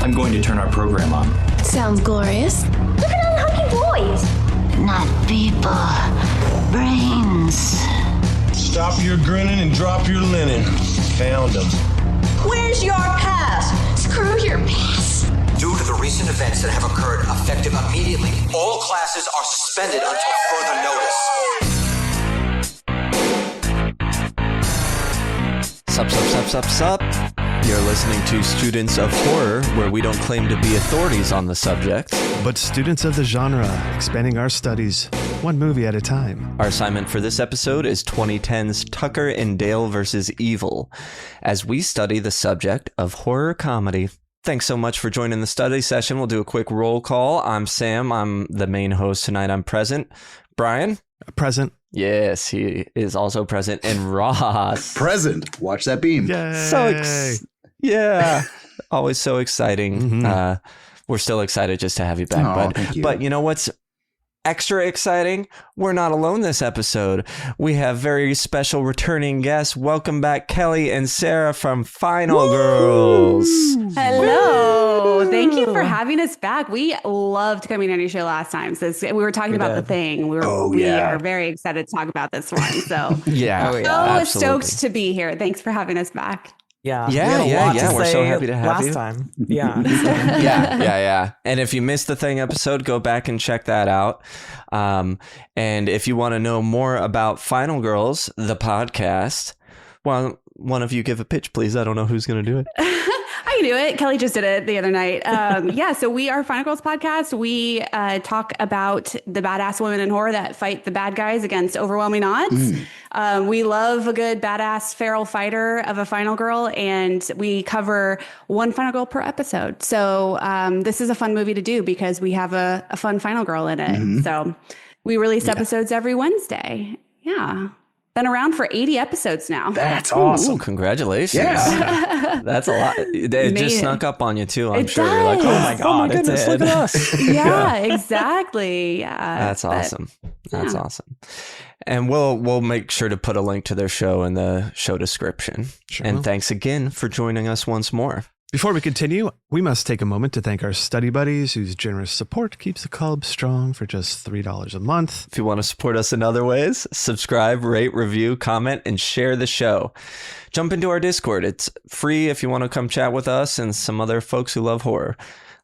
I'm going to turn our program on. Sounds glorious. Look at all the hunky boys. Not people, brains. Stop your grinning and drop your linen. Found them. Where's your pass? Screw your pass. Due to the recent events that have occurred, effective immediately, all classes are suspended until further notice. Sup. You're listening to Students of Horror, where we don't claim to be authorities on the subject, but students of the genre, expanding our studies one movie at a time. Our assignment for this episode is 2010's Tucker and Dale vs. Evil, as we study the subject of horror comedy. Thanks so much for joining the study session. We'll do a quick roll call. I'm Sam. I'm the main host tonight. I'm present. Brian? Present. Yes, he is also present. And Ross? Present. Watch that beam. Yay. Yeah. Always so exciting. Mm-hmm. We're still excited just to have you back. Thank you. But you know what's extra exciting? We're not alone this episode. We have very special returning guests. Welcome back, Kellie and Sarah from Final Girls. Hello. Thank you for having us back. We loved coming on your show last time. So we were talking about The Thing. We are very excited to talk about this one. So yeah. Stoked to be here. Thanks for having us back. Yeah. We're so happy to have you. Last time. Yeah. Yeah. And if you missed the Thing episode, go back and check that out. And if you want to know more about Final Girls, the podcast, well, one of you give a pitch, please. I don't know who's going to do it. I can do it. Kelly just did it the other night. So we are Final Girls Podcast. We talk about the badass women in horror that fight the bad guys against overwhelming odds. We love a good badass feral fighter of a final girl, and we cover one final girl per episode. So this is a fun movie to do because we have a fun final girl in it. So we release episodes every Wednesday. Yeah. Been around for 80 episodes now. That's awesome. Ooh, congratulations. Yeah. That's a lot. It just snuck up on you too, I'm sure. Does. You're like, oh my goodness, look at us. Yeah, exactly. Yeah. That's awesome. That's awesome. And we'll make sure to put a link to their show in the show description. Sure. And thanks again for joining us once more. Before we continue, we must take a moment to thank our study buddies whose generous support keeps the club strong for just $3 a month. If you want to support us in other ways, subscribe, rate, review, comment, and share the show. Jump into our Discord. It's free if you want to come chat with us and some other folks who love horror.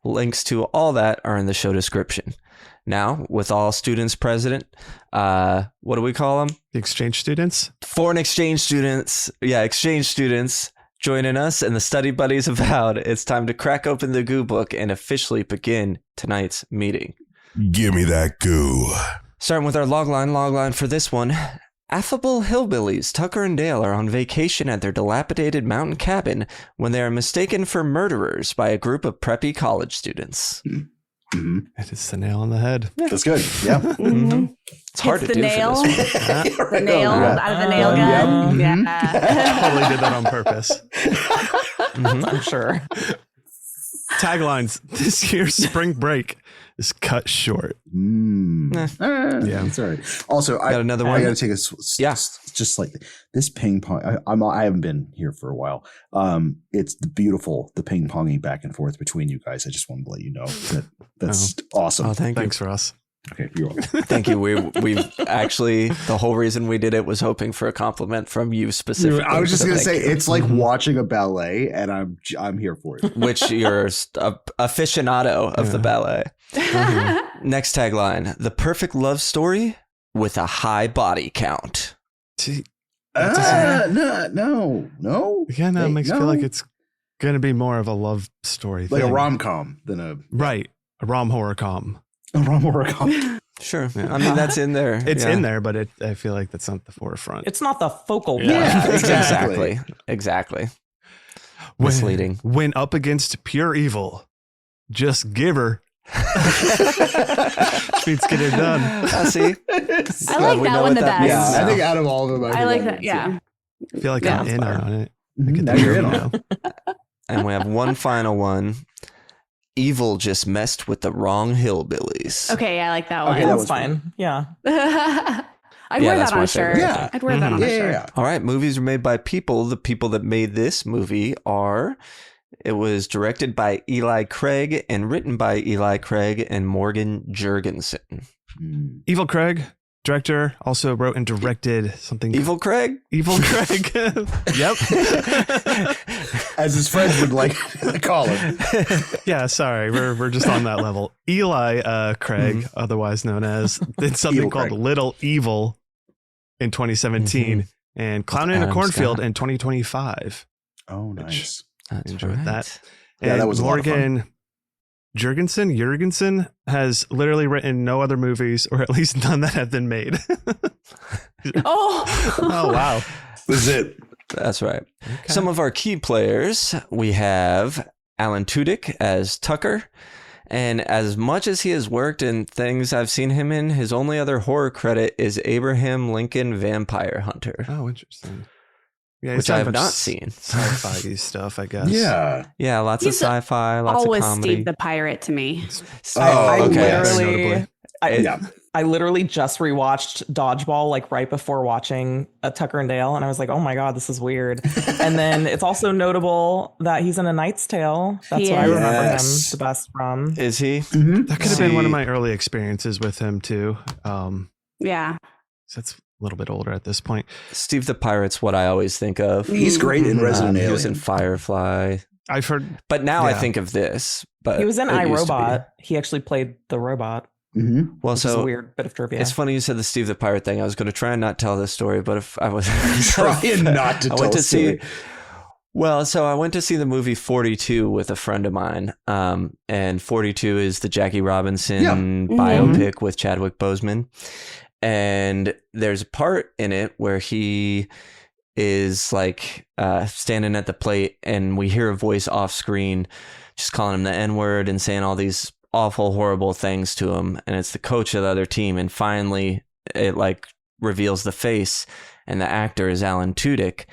Links to all that are in the show description. Now, with all students present, what do we call them? The exchange students? Foreign exchange students. Yeah, exchange students. Joining us and the study buddies avowed, it's time to crack open the goo book and officially begin tonight's meeting. Give me that goo. Starting with our logline for this one. Affable hillbillies Tucker and Dale are on vacation at their dilapidated mountain cabin when they are mistaken for murderers by a group of preppy college students. It is the nail on the head. That's good. Yeah. It's hard to do nail. for this one. The nail out of the nail gun. Yeah. Totally did that on purpose. I'm sure. Taglines: this year's spring break is cut short. Yeah, that's all right. Also, Got another one? I got to take just like this ping pong. I haven't been here for a while. It's the ping ponging back and forth between you guys. I just wanted to let you know that's awesome. Oh, thanks, Ross. Okay, you're welcome. Thank you. We've actually, the whole reason we did it was hoping for a compliment from you specifically. I was just going to say, thank you. it's like watching a ballet, and I'm here for it. Which you're a aficionado of the ballet. Next tagline: the perfect love story with a high body count. No. Yeah, no, it makes me feel like it's going to be more of a love story, like thing. a rom-com than a rom horror com. A rom horror com. Sure. Yeah. I mean, that's in there. It's in there, but I feel like that's not the forefront. It's not the focal point. Yeah, Exactly. Misleading. When up against pure evil, just give her. Means get her done. See? I like that one the best. Yeah, I think out of all of them, I like that. Yeah. I feel like I'm in on it. Now you're in on it. And we have one final one. Evil just messed with the wrong hillbillies. Okay, I like that one. Okay, that was fine. Yeah. I'd wear that on a shirt. Yeah. I'd wear that on a shirt. Yeah. All right, movies are made by people. The people that made this movie are It was directed by Eli Craig and written by Eli Craig and Morgan Jurgensen. Evil Craig, director, also wrote and directed something. Evil Craig? Evil Craig. Yep. As his friends would like to call him. Yeah, sorry. We're just on that level. Eli Craig, otherwise known as, did something Evil called Craig. Little Evil in 2017 and Clown in a Adam Cornfield Scott. in 2025. Oh, nice. That's Enjoyed right. that. Yeah, And that was a lot of fun. Morgan Jurgensen has literally written no other movies, or at least none that have been made. Oh, Oh, wow. This is it. That's right. Some of our key players, we have Alan Tudyk as Tucker. And as much as he has worked in things I've seen him in, his only other horror credit is Abraham Lincoln Vampire Hunter, Oh, interesting. Yeah, which he's done I a have bunch not of seen. Sci-fi stuff, I guess. Yeah. Yeah, lots He's of sci-fi, lots of always comedy. Steve the Pirate to me. I okay. literally, Notably. Yeah. I literally just rewatched Dodgeball like right before watching Tucker and Dale, and I was like, "Oh my god, this is weird." And then it's also notable that he's in A Knight's Tale. That's what I Yes. remember him Yes. the best from. Is he? That could have been one of See- my early experiences with him, too. Yeah. So that's a little bit older at this point. Steve the Pirate's what I always think of. He's great in Resident He Alien. was in Firefly. I've heard. But now I Yeah. think of this. But He was in it used to be. iRobot. He actually played the robot. Mm-hmm. Well, Which is a so weird bit of trivia. it's funny you said the Steve the Pirate thing. I was going to try and not tell this story, but if I was Trying not to I tell went to a story. see. Well, so I went to see the movie 42 with a friend of mine, and 42 is the Jackie Robinson biopic with Chadwick Boseman, and there's a part in it where he is like standing at the plate, and we hear a voice off screen just calling him the N-word and saying all these awful, horrible things to him, and it's the coach of the other team, and finally it like reveals the face, and the actor is Alan Tudyk.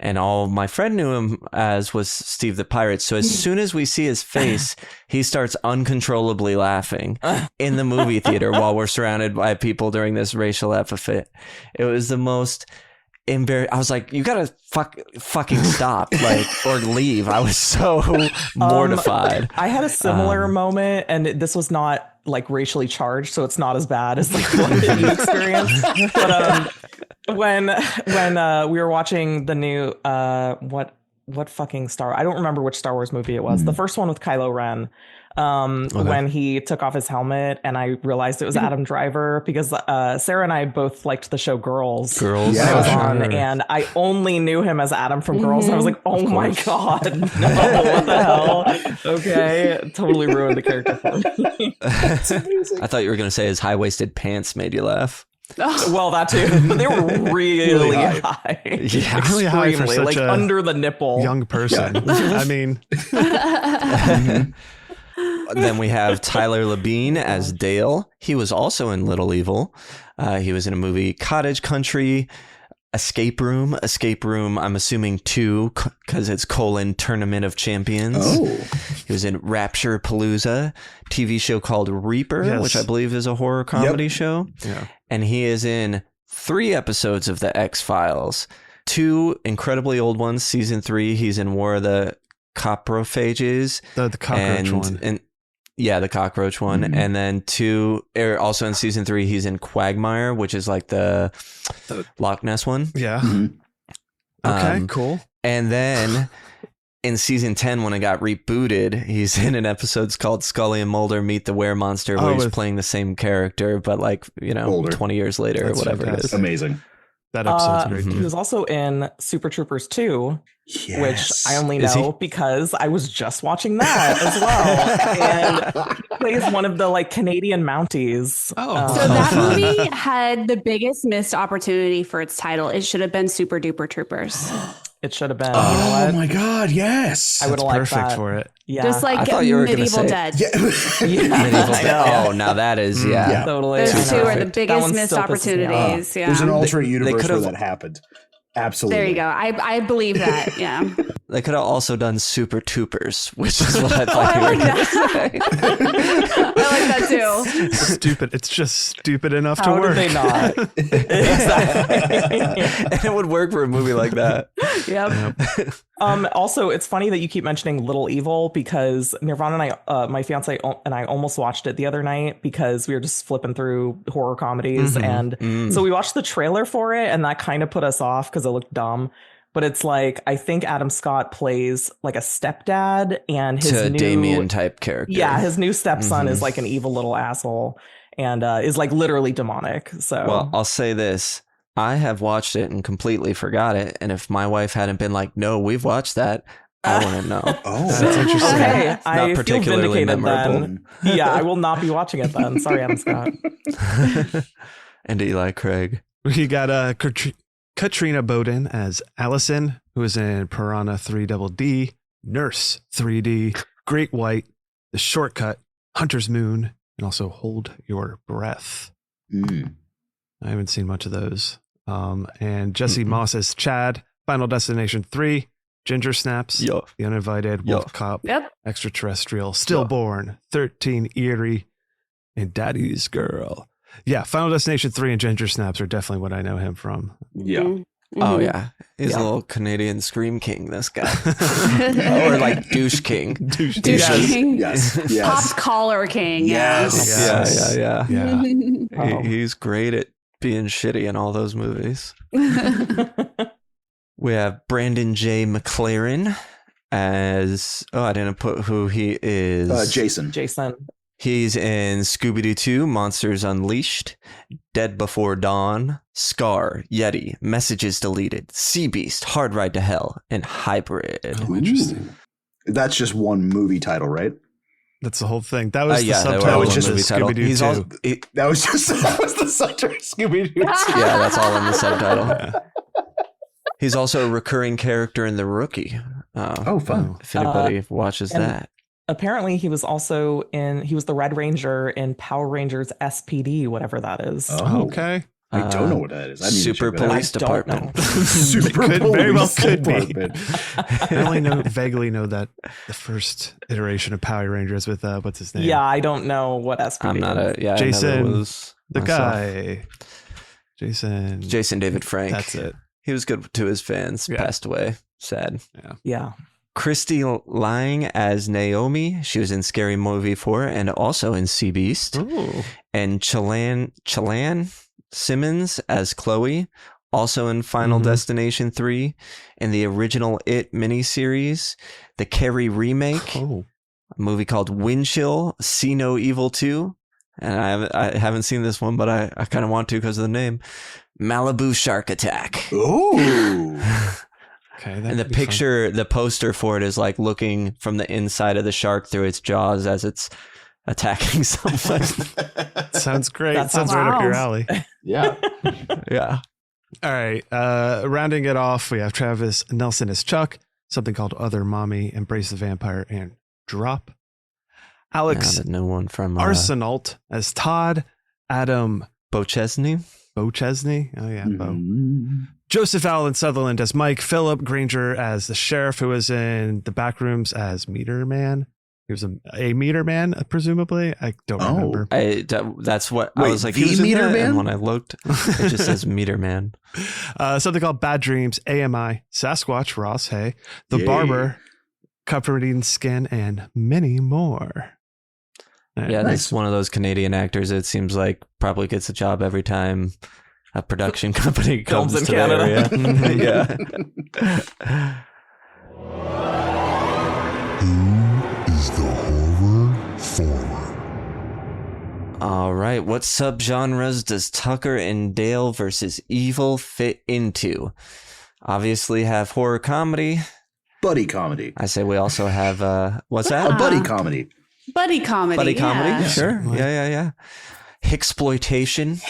And all my friend knew him as was Steve the Pirate. So as soon as we see his face, he starts uncontrollably laughing in the movie theater while we're surrounded by people during this racial epithet. It was the most embarrassing. I was like, you gotta fucking stop, like, or leave. I was so mortified. I had a similar moment, and this was not like racially charged, so it's not as bad as like what you experienced. But when we were watching the new what fucking I don't remember which Star Wars movie it was. The first one with Kylo Ren. When he took off his helmet, and I realized it was Adam Driver, because Sarah and I both liked the show Girls. Girls, when it was Yeah, on, sure. and I only knew him as Adam from Girls, and I was like, oh my god, no, what the hell? Okay, totally ruined the character for me. I thought you were gonna say his high-waisted pants made you laugh. Well, that too. They were really high. Yeah. Really high for Extremely, such like a under the nipple. young person. I mean, Then we have Tyler Labine as Dale. He was also in Little Evil. He was in a movie Cottage Country, Escape Room, I'm assuming 2, because it's Tournament of Champions. Oh. He was in Rapture Palooza, TV show called Reaper, Yes. which I believe is a horror comedy show. yeah. And he is in 3 episodes of The X-Files. 2 incredibly old ones. Season 3, he's in War of the Coprophages. The cockroach one. And yeah, the cockroach one. Mhm. And then 2, also in season 3, he's in Quagmire, which is like the Loch Ness one. Yeah. Mhm. Okay, cool. And then in season 10, when it got rebooted, he's in an episode called Scully and Mulder Meet the Were-Monster, where he's playing the same character, but like, Older. 20 years later That's or whatever it is. Amazing. That episode's great. He was also in Super Troopers 2, Yes. which I only Is he? know because I was just watching that as well. And he plays one of the like Canadian Mounties. Oh. So that movie had the biggest missed opportunity for its title. It should have been Super Duper Troopers. It should have been. Oh you know what? my god, yes. I would That's have liked perfect that. for it. Yeah. Just like I thought you were gonna Medieval say- Dead. Yeah. Medieval I know. Oh, now that is, yeah. Yeah. Totally. Those I two know. are the That biggest one missed still pisses me off. opportunities. Yeah. There's an alternate They universe where could've- that happened. Absolutely. There you go. I believe that. Yeah. They could have also done Super Toopers, which is what I thought you were going to say. I like that too. Stupid. It's just stupid enough to How work. did they not? Exactly. And it would work for a movie like that. Yep. Also, it's funny that you keep mentioning Little Evil because Nirvana and I, my fiance and I almost watched it the other night because we were just flipping through horror comedies. And so we watched the trailer for it and that kind of put us off because it looked dumb. But it's like, I think Adam Scott plays like a stepdad and his new Damien type character. Yeah, his new stepson is like an evil little asshole and is like literally demonic. So, well, I'll say this. I have watched it and completely forgot it. And if my wife hadn't been like, no, we've watched that, I wouldn't know. Oh, that's interesting. Okay, I Not particularly feel vindicated memorable. then. Yeah, I will not be watching it then. Sorry, Adam Scott. And Eli Craig. We got Katrina Bowden as Allison, who is in Piranha 3DD, Nurse 3D, Great White, The Shortcut, Hunter's Moon, and also Hold Your Breath. I haven't seen much of those. And Jesse Moss as Chad, Final Destination 3, Ginger Snaps, The Uninvited, Wolf Cop, Extraterrestrial, Stillborn, 13 Eerie, and Daddy's Girl. Yeah, Final Destination 3 and Ginger Snaps are definitely what I know him from. Yeah. Oh, yeah. He's a little Canadian Scream King, this guy. Or like Douche King. Douche King. Yes. Pop collar king. Yes. Yeah. He's great at being shitty in all those movies. We have Brandon J. McLaren as... Oh, I didn't put who he is. Jason. He's in Scooby-Doo 2, Monsters Unleashed, Dead Before Dawn, Scar, Yeti, Messages Deleted, Sea Beast, Hard Ride to Hell, and Hybrid. Oh, interesting. That's just one movie title, right? That's the whole thing. That was the subtitle. That Was just Scooby-Doo 2. That was the subtitle. Scooby-Doo 2. Yeah, that's all in the subtitle. Yeah. He's also a recurring character in The Rookie. Fun. If anybody watches that. Apparently, he was the Red Ranger in Power Rangers SPD, whatever that is. Oh, okay. I don't know what that is. Super Police Department. Super very well could be. Department. I only vaguely know that the first iteration of Power Rangers with what's his name? Yeah, I don't know what SPD I'm not is. Jason, the myself. guy. Jason David Frank. That's it. He was good to his fans. Passed away. Sad. Yeah. Christy Lang as Naomi. She was in Scary Movie 4 and also in Sea Beast. Ooh. And Chelan Simmons as Chloe, also in Final Destination 3, in the original It miniseries, the Carrie remake, a movie called Windchill, See No Evil 2. And I haven't seen this one, but I kind of want to because of the name. Malibu Shark Attack. Ooh. Okay, and the poster for it is like looking from the inside of the shark through its jaws as it's attacking someone. Sounds great. That sounds right up your alley. Yeah. Yeah. All right. Rounding it off, we have Travis Nelson as Chuck, something called Other Mommy, Embrace the Vampire, and Drop. Alex no one from Arsenault as Todd, Adam Bochesney. Oh yeah, Bo. Joseph Allen Sutherland as Mike, Philip Granger as the sheriff who was in the back rooms as Meter Man. He was a Meter Man, presumably. I don't remember. That's what Wait, I was like. the Who's Meter in that? Man? And when I looked, it just says Meter Man. Something called Bad Dreams, AMI, Sasquatch, Ross Hay, The Barber, Comforting Skin, and many more. Yeah, that's one of those Canadian actors. It seems like probably gets a job every time a production company comes in to Canada. the area. Yeah. Who is the horror forward? All right. What subgenres does Tucker and Dale versus Evil fit into? Obviously, have horror comedy, buddy comedy. I say we also have what's that? A buddy comedy. Buddy comedy. Buddy comedy. Yeah. Sure. Yeah. Hicksploitation.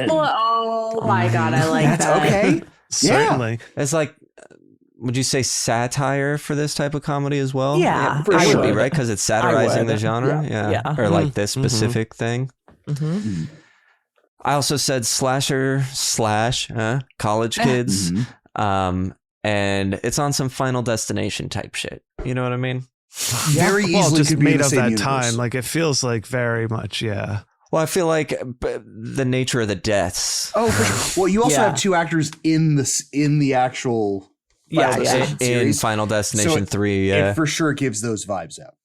Oh my God, I like That's that. okay. Certainly. It's like, would you say satire for this type of comedy as well? Yeah, it I would be, would. right? Because it's satirizing the genre. Yeah. Or like this specific thing. Mm-hmm. I also said slasher / college kids. And it's on some Final Destination type shit. You know what I mean? Very easily just could be made in the of same that universe. time. Like it feels like very much, yeah. Well, I feel like the nature of the deaths. Oh, for sure. Well, you also have two actors in the actual in Final Destination 3. Yeah, it for sure gives those vibes out.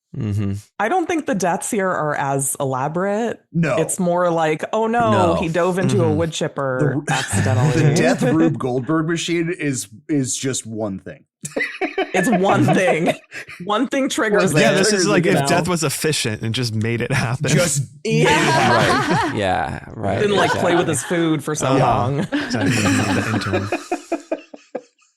I don't think the deaths here are as elaborate. No, it's more like, oh no, he dove into a wood chipper accidentally. The Death Rube Goldberg machine is just one thing. It's one thing. One thing triggers it. Yeah, this is like if death was efficient and just made it happen. Just right. Yeah, right. Didn't like play with his food for so long.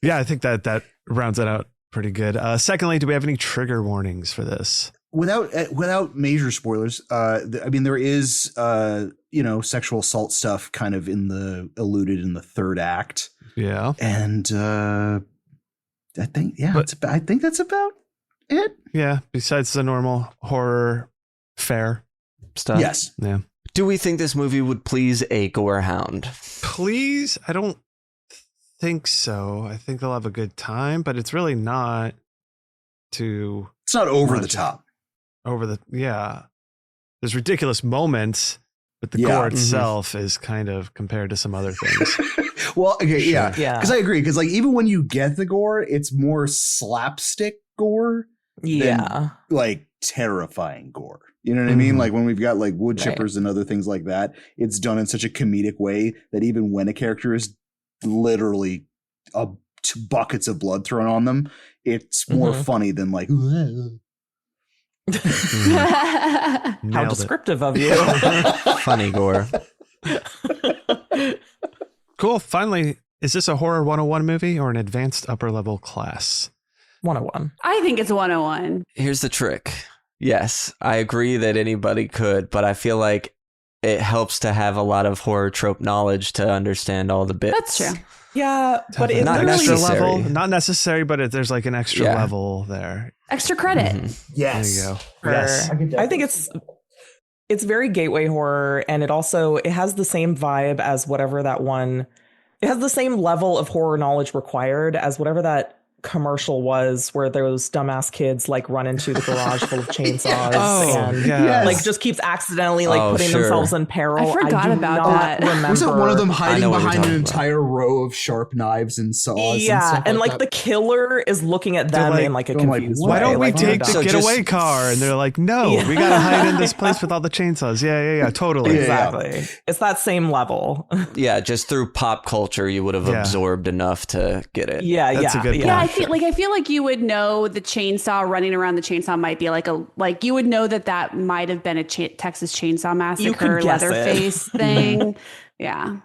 Yeah, I think that rounds it out pretty good. Secondly, do we have any trigger warnings for this? Without major spoilers, I mean there is sexual assault stuff kind of alluded in the third act. Yeah, and I think I think that's about it. Yeah, besides the normal horror fare stuff. Yes. Yeah. Do we think this movie would please a gore hound? Please, I don't think so. I think they'll have a good time, but it's really not too. It's not over the top. There's ridiculous moments, but the gore itself is kind of compared to some other things. Well, okay, yeah, because I agree. Because like even when you get the gore, it's more slapstick gore, than like terrifying gore. You know what I mean? Like when we've got like wood chippers and other things like that, it's done in such a comedic way that even when a character is literally buckets of blood thrown on them, it's more funny than like. How descriptive of you. Funny gore. Cool. Finally, is this a horror 101 movie or an advanced upper level class? 101. I think it's 101. Here's the trick. Yes, I agree that anybody could, but I feel like it helps to have a lot of horror trope knowledge to understand all the bits. That's true. Yeah, but it's not an extra necessary. level. Not necessary, but there's like an extra level there. Extra credit. Yes. There you go. Yes. I think it's very gateway horror, and it has the same vibe as whatever that one. It has the same level of horror knowledge required as whatever that commercial was, where those dumbass kids like run into the garage full of chainsaws and like just keeps accidentally like putting themselves in peril. I forgot about that. Wasn't one of them hiding behind an entire row of sharp knives and saws? Yeah, and like that? the killer is looking at them in like a confused way. Why don't we like, take the getaway car? And they're like, no, we gotta hide in this place with all the chainsaws. Yeah, totally. Exactly. It's that same level. Yeah, just through pop culture, you would have absorbed enough to get it. That's a good point. Yeah, I feel like you would know the chainsaw running around the chainsaw might be like you would know that might have been a Texas Chainsaw Massacre Leatherface thing. Yeah.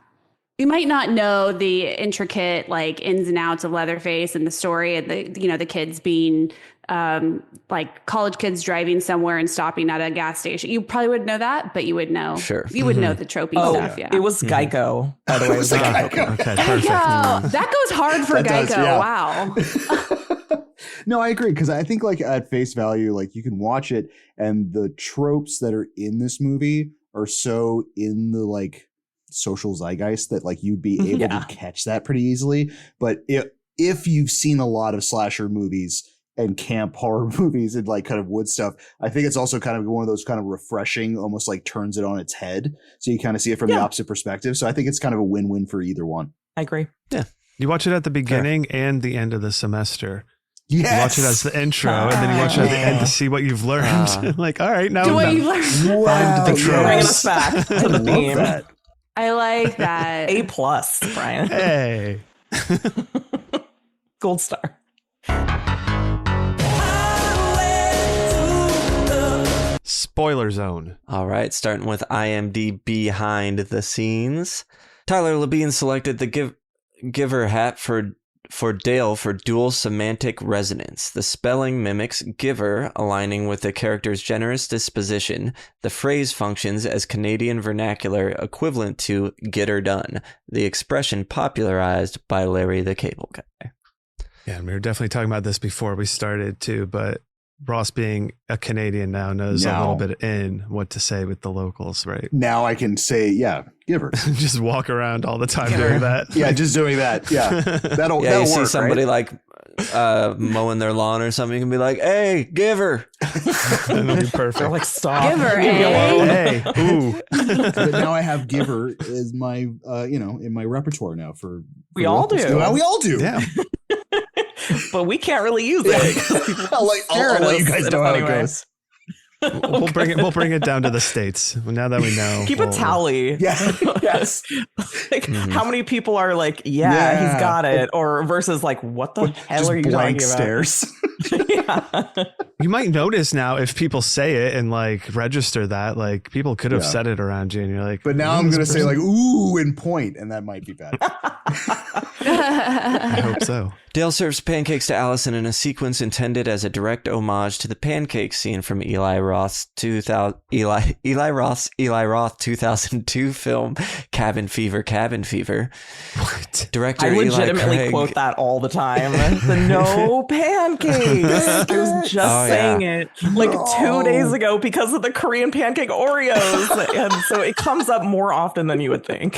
You might not know the intricate like ins and outs of Leatherface and the story and the kids being like college kids driving somewhere and stopping at a gas station. You probably would know that, but you would know. Sure. You would know the tropey stuff. Yeah. It was Geico, by the way. It was Geico. Okay, perfect. That goes hard for That Geico. does, Wow. No, I agree, because I think like at face value, like you can watch it and the tropes that are in this movie are so in the like social zeitgeist that like you'd be able to catch that pretty easily. But if you've seen a lot of slasher movies and camp horror movies and like kind of wood stuff, I think it's also kind of one of those kind of refreshing, almost like turns it on its head. So you kind of see it from the opposite perspective. So I think it's kind of a win-win for either one. I agree. Yeah. You watch it at the beginning and the end of the semester. Yes. You watch it as the intro, and then you watch it at the end to see what you've learned. Like, all right, now what you've learned. Find the tropes. Bringing us back to the theme. I like that. A+, Brian. Hey. Gold star. Spoiler zone. All right, starting with IMDb behind the scenes. Tyler Labine selected the Giver hat for Dale for dual semantic resonance. The spelling mimics giver, aligning with the character's generous disposition. The phrase functions as Canadian vernacular equivalent to get her done, the expression popularized by Larry the Cable Guy. Yeah, and we were definitely talking about this before we started too, but Ross being a Canadian now knows a little bit in what to say with the locals, right? Now I can say, giver. Just walk around all the time doing that. Yeah, just doing that. Yeah. That'll you work, see somebody right? like mowing their lawn or something, you can be like, hey, giver. That'll be perfect. They're like, stop. Giver, Leave me alone. Hey, ooh. But now I have giver as my, in my repertoire now for We all locals. do. We all do. Yeah. but we can't really use it. I'll let you guys know how it goes. We'll bring it down to the States now that we know. Keep a tally. Yeah. Yes. Like how many people are like, yeah, he's got it, or versus like, what the hell are you talking about? Stares. Yeah. You might notice now if people say it and like register that, like people could have said it around you, and you're like, but now I'm gonna say like, ooh, and point, and that might be bad. I hope so. Dale serves pancakes to Allison in a sequence intended as a direct homage to the pancake scene from Eli Roth's 2002 film Cabin Fever. What? Director I Eli legitimately Craig. quote that all the time. The no pancakes. I was just saying it like 2 days ago because of the Korean pancake Oreos. And so it comes up more often than you would think.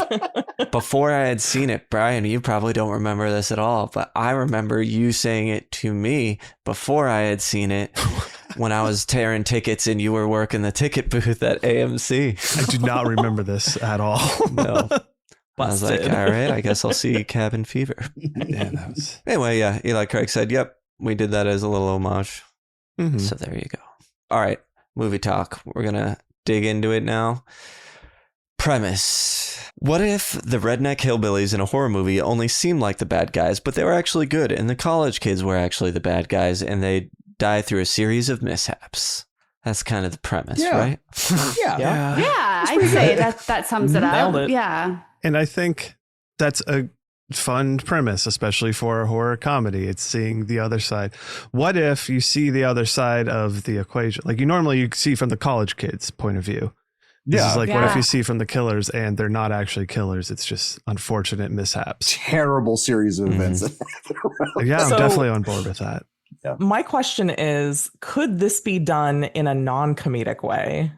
Before I had seen it, Brian, you probably don't remember this at all, but I remember you saying it to me before I had seen it when I was tearing tickets and you were working the ticket booth at AMC. I do not remember this at all. No. I was like, all right, I guess I'll see Cabin Fever. Yeah, that was... Anyway, yeah, Eli Craig said, yep, we did that as a little homage. Mhm. So there you go. All right, movie talk. We're going to dig into it now. Premise. What if the redneck hillbillies in a horror movie only seemed like the bad guys, but they were actually good, and the college kids were actually the bad guys, and they die through a series of mishaps? That's kind of the premise, right? Yeah, I'd say that sums it up. Nailed it. Yeah. And I think that's a fun premise, especially for a horror comedy. It's seeing the other side. What if you see the other side of the equation? Like you see from the college kids' point of view. This is like, what if you see from the killers and they're not actually killers? It's just unfortunate mishaps. Terrible series of events. Yeah, I'm So- definitely on board with that. My question is, could this be done in a non-comedic way?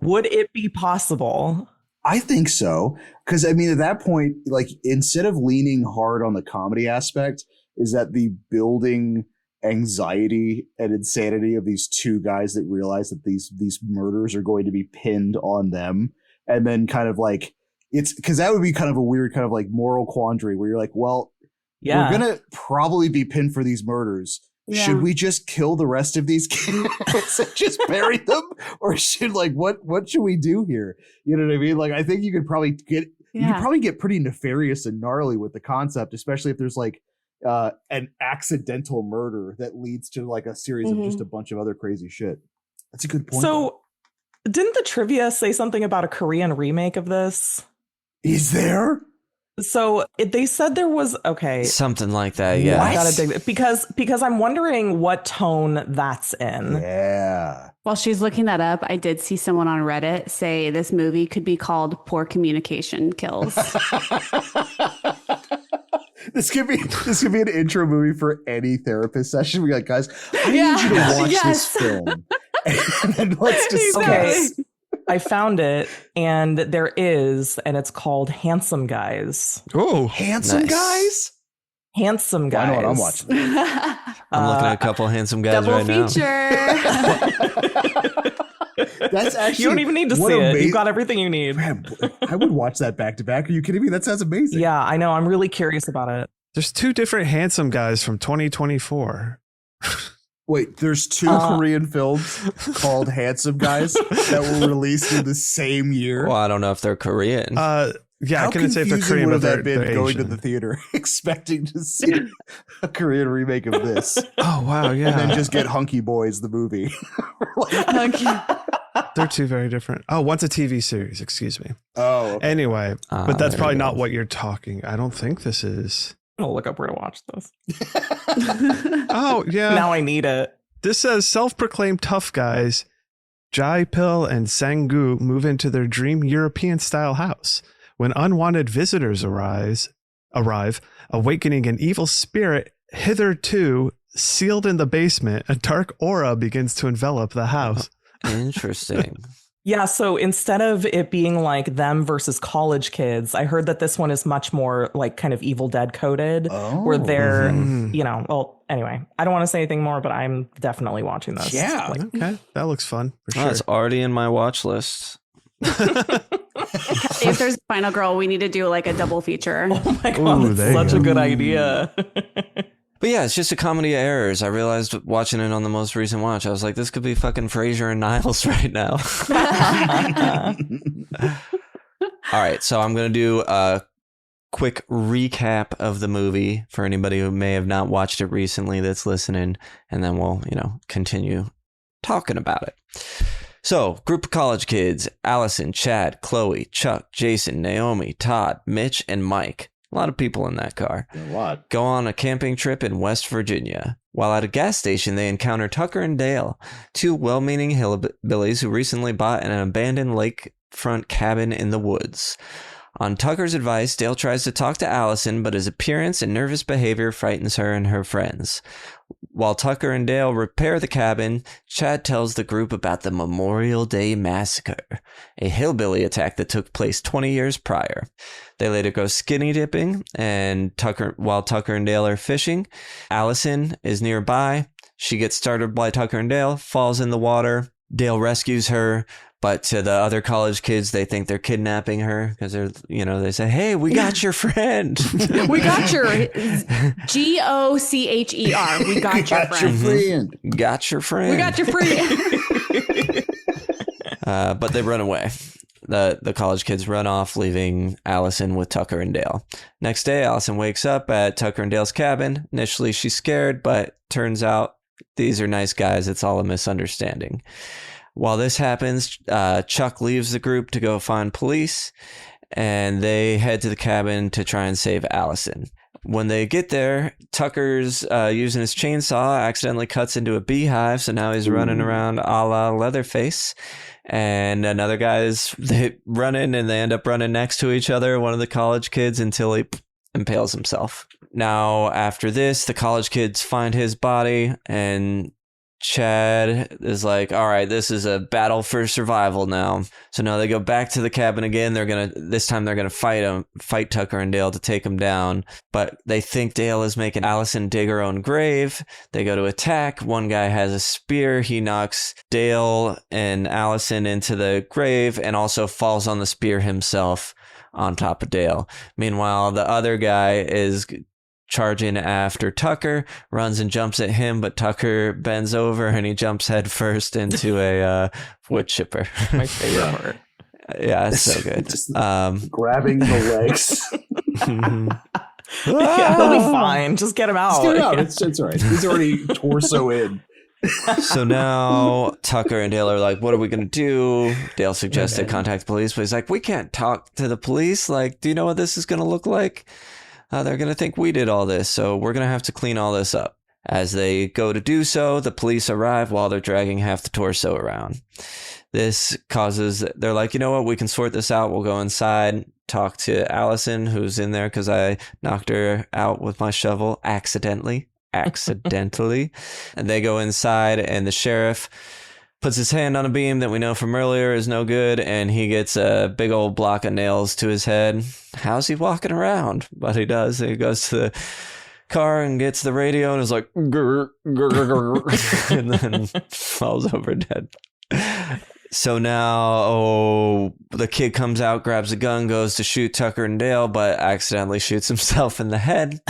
Would it be possible? I think so. Because, I mean, at that point, like, instead of leaning hard on the comedy aspect, is that the building anxiety and insanity of these two guys that realize that these murders are going to be pinned on them. And then kind of like, it's because that would be kind of a weird kind of like moral quandary where you're like, well, we're going to probably be pinned for these murders. Yeah. Should we just kill the rest of these kids and just bury them? Or should what should we do here? You know what I mean? Like, I think you could probably get pretty nefarious and gnarly with the concept, especially if there's like an accidental murder that leads to like a series of just a bunch of other crazy shit. That's a good point. So didn't the trivia say something about a Korean remake of this? Is there? So they said there was something like that. Yeah, I gotta dig it because I'm wondering what tone that's in. Yeah. While she's looking that up, I did see someone on Reddit say this movie could be called Poor Communication Kills. This could be an intro movie for any therapist session. We're like, guys, I need you to watch this film. And then let's discuss. Okay. I found it, and it's called Handsome Guys. Oh, Handsome Guys? Handsome Guys. I know what I'm watching. I'm looking at a couple handsome guys Double right now. feature. That's actually You don't even need to see it. You've got everything you need. Man, I would watch that back to back. Are you kidding me? That sounds amazing. Yeah, I know. I'm really curious about it. there's two different handsome guys from 2024. Wait, there's two Korean films called Handsome Guys that were released in the same year. Well, I don't know if they're Korean. Yeah, How I couldn't say if they're confusing Korean, would but have they're that been going to Asian. the theater expecting to see a Korean remake of this, Oh wow, yeah. and then just get Hunky Boys the movie? They're two very different. Oh, one's a TV series. Excuse me. Oh, okay. Anyway, but that's there probably you not go. what you're talking. I don't think this is. I'll look up where to watch this. Oh yeah. Now I need it. This says self-proclaimed tough guys, Jai Pil and Sang-gu move into their dream European-style house. When unwanted visitors arrive, awakening an evil spirit hitherto sealed in the basement, a dark aura begins to envelop the house. Interesting. Yeah, so instead of it being like them versus college kids, I heard that this one is much more like kind of Evil Dead coded, where they're, well, anyway, I don't want to say anything more, but I'm definitely watching this. Yeah. Okay, that looks fun. For Oh, sure. it's already in my watch list. If there's Final Girl, we need to do like a double feature. Oh my God, Ooh, there that's you such a go. good idea. But yeah, it's just a comedy of errors. I realized watching it on the most recent watch, I was like, this could be fucking Frasier and Niles right now. All right, so I'm going to do a quick recap of the movie for anybody who may have not watched it recently that's listening, and then we'll, continue talking about it. So, group of college kids: Allison, Chad, Chloe, Chuck, Jason, Naomi, Todd, Mitch, and Mike. A lot of people in that car. A lot. Go on a camping trip in West Virginia. While at a gas station, they encounter Tucker and Dale, two well-meaning hillbillies who recently bought an abandoned lakefront cabin in the woods. On Tucker's advice, Dale tries to talk to Allison, but his appearance and nervous behavior frightens her and her friends. While Tucker and Dale repair the cabin, Chad tells the group about the Memorial Day Massacre, a hillbilly attack that took place 20 years prior. They later go skinny dipping, and while Tucker and Dale are fishing, Allison is nearby. She gets startled by Tucker and Dale, falls in the water. Dale rescues her, but to the other college kids, they think they're kidnapping her because they say, "Hey, we got your friend. We got your GOCHER. We got your friend. Got your friend. We got your friend." But they run away. The college kids run off, leaving Allison with Tucker and Dale. Next day, Allison wakes up at Tucker and Dale's cabin. Initially, she's scared, but turns out these are nice guys. It's all a misunderstanding. While this happens, Chuck leaves the group to go find police, and they head to the cabin to try and save Allison. When they get there, Tucker's using his chainsaw, accidentally cuts into a beehive, so now he's running around a la Leatherface. And another they run in and they end up running next to each other, one of the college kids, until he impales himself. Now, after this, the college kids find his body, and Chad is like, all right, this is a battle for survival now. So now they go back to the cabin again. This time they're gonna fight Tucker and Dale to take him down. But they think Dale is making Allison dig her own grave. They go to attack. One guy has a spear. He knocks Dale and Allison into the grave and also falls on the spear himself on top of Dale. Meanwhile, the other guy is charging after Tucker, runs and jumps at him, but Tucker bends over and he jumps head first into a wood chipper. My favorite part. Yeah, it's so good. Just grabbing the legs. Yeah, he'll be fine. Just get him out. Just get him out. It's all right. He's already torso in. So now Tucker and Dale are like, what are we going to do? Dale suggested contact the police, but he's like, we can't talk to the police. Like, do you know what this is going to look like? They're going to think we did all this, so we're going to have to clean all this up. As they go to do so, the police arrive while they're dragging half the torso around. This causes, they're like, you know what, we can sort this out. We'll go inside, talk to Allison, who's in there because I knocked her out with my shovel accidentally. And they go inside, and the sheriff puts his hand on a beam that we know from earlier is no good, and he gets a big old block of nails to his head. How's he walking around? But he does. He goes to the car and gets the radio and is like, grr, grr, grr, and then falls over dead. So now, the kid comes out, grabs a gun, goes to shoot Tucker and Dale, but accidentally shoots himself in the head,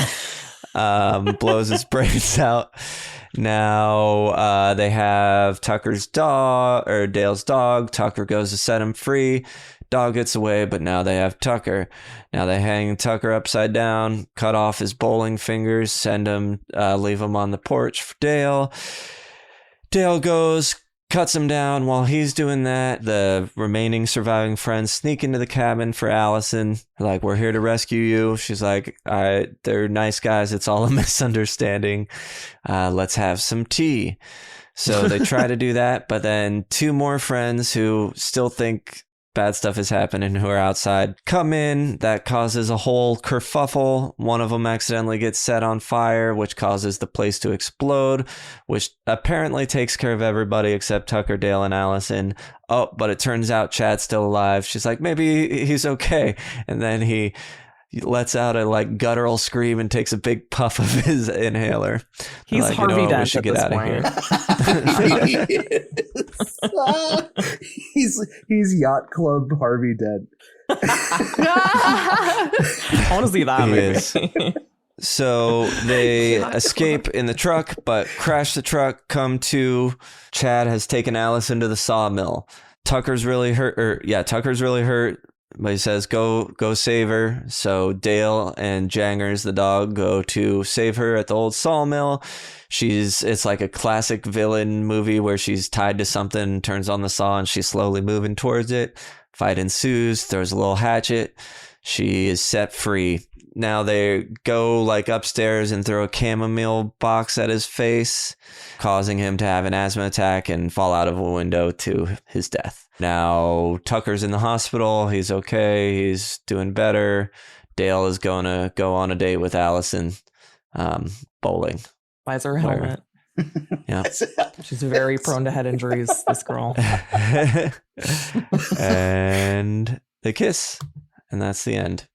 blows his brains out. Now they have Tucker's dog, or Dale's dog. Tucker goes to set him free. Dog gets away, but now they have Tucker. Now they hang Tucker upside down, cut off his bowling fingers, leave him on the porch for Dale. Dale goes, cuts him down. While he's doing that, the remaining surviving friends sneak into the cabin for Allison. They're like, we're here to rescue you. She's like, they're nice guys. It's all a misunderstanding. Let's have some tea. So they try to do that, but then two more friends who still think bad stuff is happening, who are outside, come in. That causes a whole kerfuffle. One of them accidentally gets set on fire, which causes the place to explode, which apparently takes care of everybody except Tucker, Dale, and Allison. Oh, but it turns out Chad's still alive. She's like, maybe he's okay. And then he lets out a guttural scream and takes a big puff of his inhaler. He's like, Harvey Dent we should get out of here. He's Yacht Club Harvey Dent. I want to see that movie. So they escape in the truck, but crash the truck, come to. Chad has taken Allison to the sawmill. Tucker's really hurt, but he says, go save her. So Dale and Jangers, the dog, go to save her at the old sawmill. It's like a classic villain movie where she's tied to something, turns on the saw, and she's slowly moving towards it. Fight ensues, throws a little hatchet. She is set free. Now they go like upstairs and throw a chamomile box at his face, causing him to have an asthma attack and fall out of a window to his death. Now Tucker's in the hospital. He's okay. He's doing better. Dale is going to go on a date with Allison, bowling. Buys her a helmet. Yeah. She's very prone to head injuries, this girl. And they kiss. And that's the end.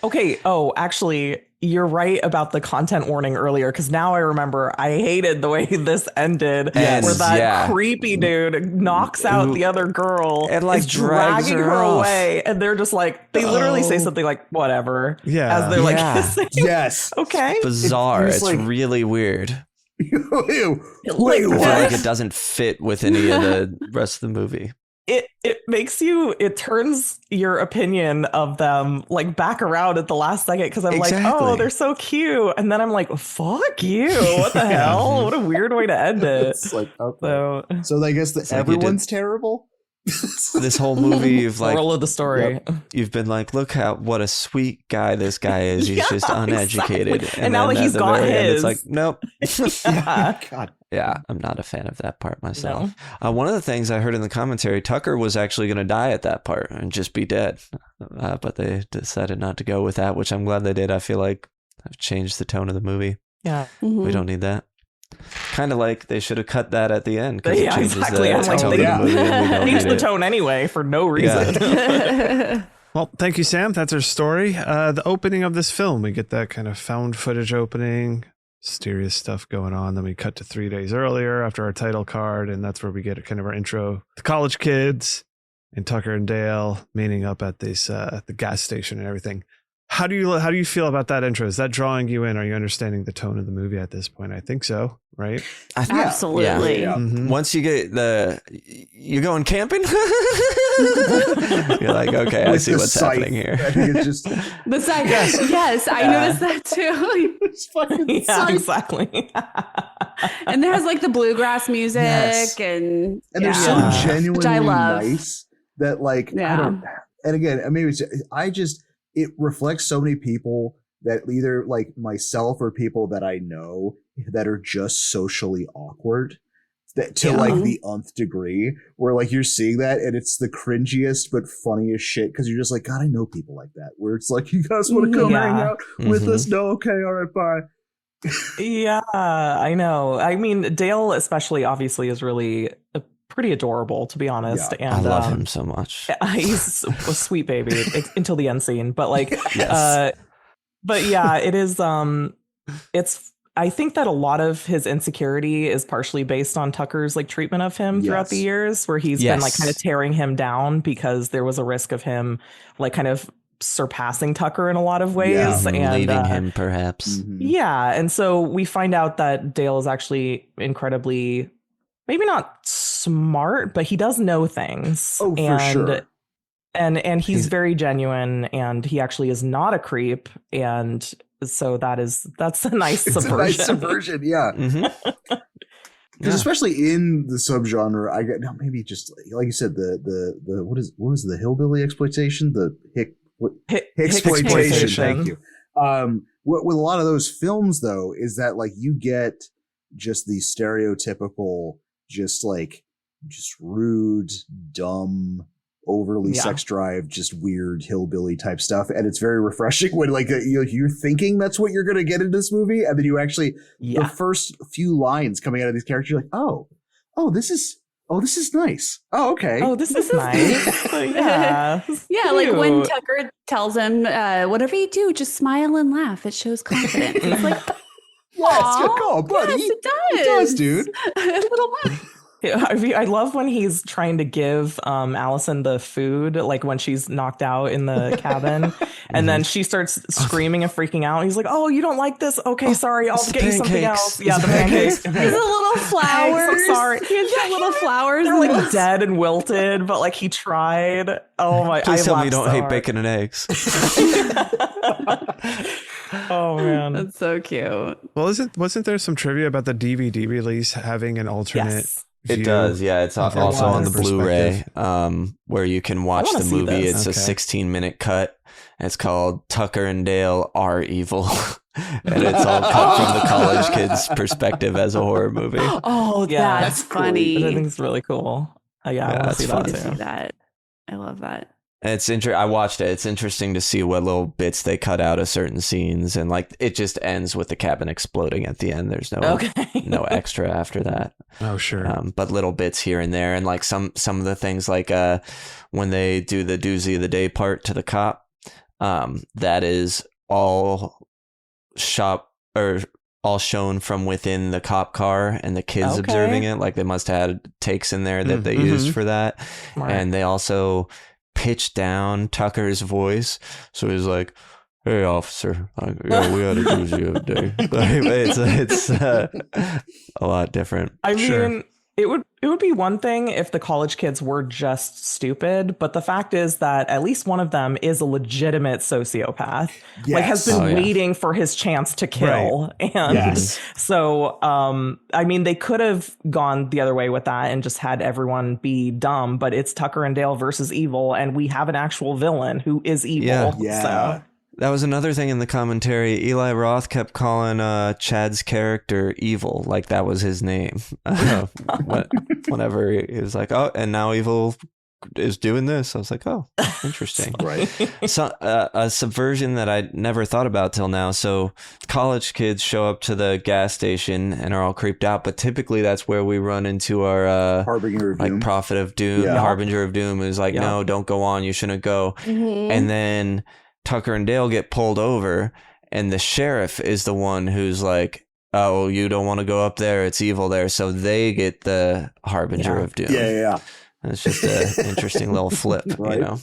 Okay. Oh, actually, you're right about the content warning earlier, because now I remember I hated the way this ended, where that creepy dude knocks out the other girl and like dragging her away, and they're just like, they literally say something like, whatever. Yeah. As they're like kissing. Yes. Okay. Bizarre. It's like, really weird. Wait, I feel like it doesn't fit with any of the rest of the movie. It turns your opinion of them like back around at the last second, because I'm like, oh, they're so cute, and then I'm like, fuck you, what the hell, what a weird way to end it. It's like, okay. So I guess everyone's terrible. This whole movie, you've like moral of the story. You've been like, look what a sweet guy this guy is. He's just uneducated, exactly. And now that he's got his, it's like, nope. God. Yeah, I'm not a fan of that part myself. No. One of the things I heard in the commentary, Tucker was actually going to die at that part and just be dead, but they decided not to go with that, which I'm glad they did. I feel like I've changed the tone of the movie. Yeah, we don't need that. Kind of like they should have cut that at the end. Yeah, exactly. I'm like, they changed the tone anyway for no reason. Yeah. Well, thank you, Sam. That's our story. The opening of this film, we get that kind of found footage opening, mysterious stuff going on. Then we cut to 3 days earlier after our title card, and that's where we get kind of our intro. The college kids and Tucker and Dale meeting up at this the gas station and everything. How do you feel about that intro? Is that drawing you in? Are you understanding the tone of the movie at this point? I think so, right? Absolutely. Yeah. Mm-hmm. Once you get you're going camping, you're like, okay, I see what's happening here. I think it's just the scythe. Yes, I noticed that too. It's fucking exactly. And there's like the bluegrass music, and they're so genuinely which I love. nice that like I don't. And again, maybe it reflects so many people that either like myself or people that I know that are just socially awkward to like the nth degree, where like you're seeing that and it's the cringiest but funniest shit, because you're just like, God, I know people like that, where it's like, you guys want to come hang out with us? No, okay, all right, bye. Yeah, I know. I mean, Dale especially obviously is really pretty adorable, to be honest. Yeah, and I love him so much. He's a sweet baby until the end scene, but like but yeah, it is I think that a lot of his insecurity is partially based on Tucker's like treatment of him throughout the years, where he's been like kind of tearing him down because there was a risk of him like kind of surpassing Tucker in a lot and leaving him perhaps. And so we find out that Dale is actually incredibly, maybe not smart, but he does know things. Oh, for sure. And he's very genuine, and he actually is not a creep. And so that's a nice subversion. A nice subversion, yeah. Because especially in the subgenre, I get maybe just like you said, the what was the hillbilly exploitation? The exploitation. Thank you. With a lot of those films, though, is that like you get just the stereotypical, just rude, dumb, overly sex drive, just weird hillbilly type stuff, and it's very refreshing when like you're thinking that's what you're going to get in this movie, and then you actually the first few lines coming out of these characters, you're like, oh, this is nice. Oh, okay. Oh, this is nice. Yeah, like when Tucker tells him, whatever you do, just smile and laugh. It shows confidence. It's like, yes, good call, buddy. Yes, it does. It does, dude. A little laugh. I love when he's trying to give Allison the food, like when she's knocked out in the cabin, and then she starts screaming and freaking out. He's like, "Oh, you don't like this? Okay, sorry, I'll get you something else." Yeah, the pancakes. There's a little flowers. I'm so sorry. He had little flowers. They're like dead and wilted, but like he tried. Oh my! Please tell me you don't hate hard. bacon and eggs. Oh man, that's so cute. Well, wasn't there some trivia about the DVD release having an alternate? Yes. It does, yeah. It's also on the Blu-ray, where you can watch the movie. It's a 16-minute cut. It's called Tucker and Dale Are Evil. And it's all cut from the college kid's perspective as a horror movie. Oh, yeah, that's funny. I think it's really cool. Yeah, I want to see that too. See that. I love that. It's I watched it. It's interesting to see what little bits they cut out of certain scenes, and like it just ends with the cabin exploding at the end. There's no extra after that. Oh sure. But little bits here and there, and like some of the things like when they do the doozy of the day part to the cop, that is all all shown from within the cop car and the kids observing it. Like they must have had takes in there that they used for that, and they also pitch down Tucker's voice, so he's like, "Hey, officer, yeah, we had a doozy of a day." It's a lot different. I mean, it would be one thing if the college kids were just stupid, but the fact is that at least one of them is a legitimate sociopath. Yes. Like has been waiting for his chance to kill. Right. And so I mean they could have gone the other way with that and just had everyone be dumb, but it's Tucker and Dale versus evil, and we have an actual villain who is evil. Yeah. So that was another thing in the commentary. Eli Roth kept calling Chad's character evil, like that was his name. Whenever he was like, "Oh, and now evil is doing this," I was like, "Oh, interesting." Right. So a subversion that I never thought about till now. So college kids show up to the gas station and are all creeped out, but typically that's where we run into our Harbinger of Doom. Like Prophet of Doom, Harbinger of Doom, who's like, "No, don't go on. You shouldn't go." And then Tucker and Dale get pulled over, and the sheriff is the one who's like, "Oh, you don't want to go up there. It's evil there." So they get the Harbinger of Doom. Yeah. It's just an interesting little flip, you know?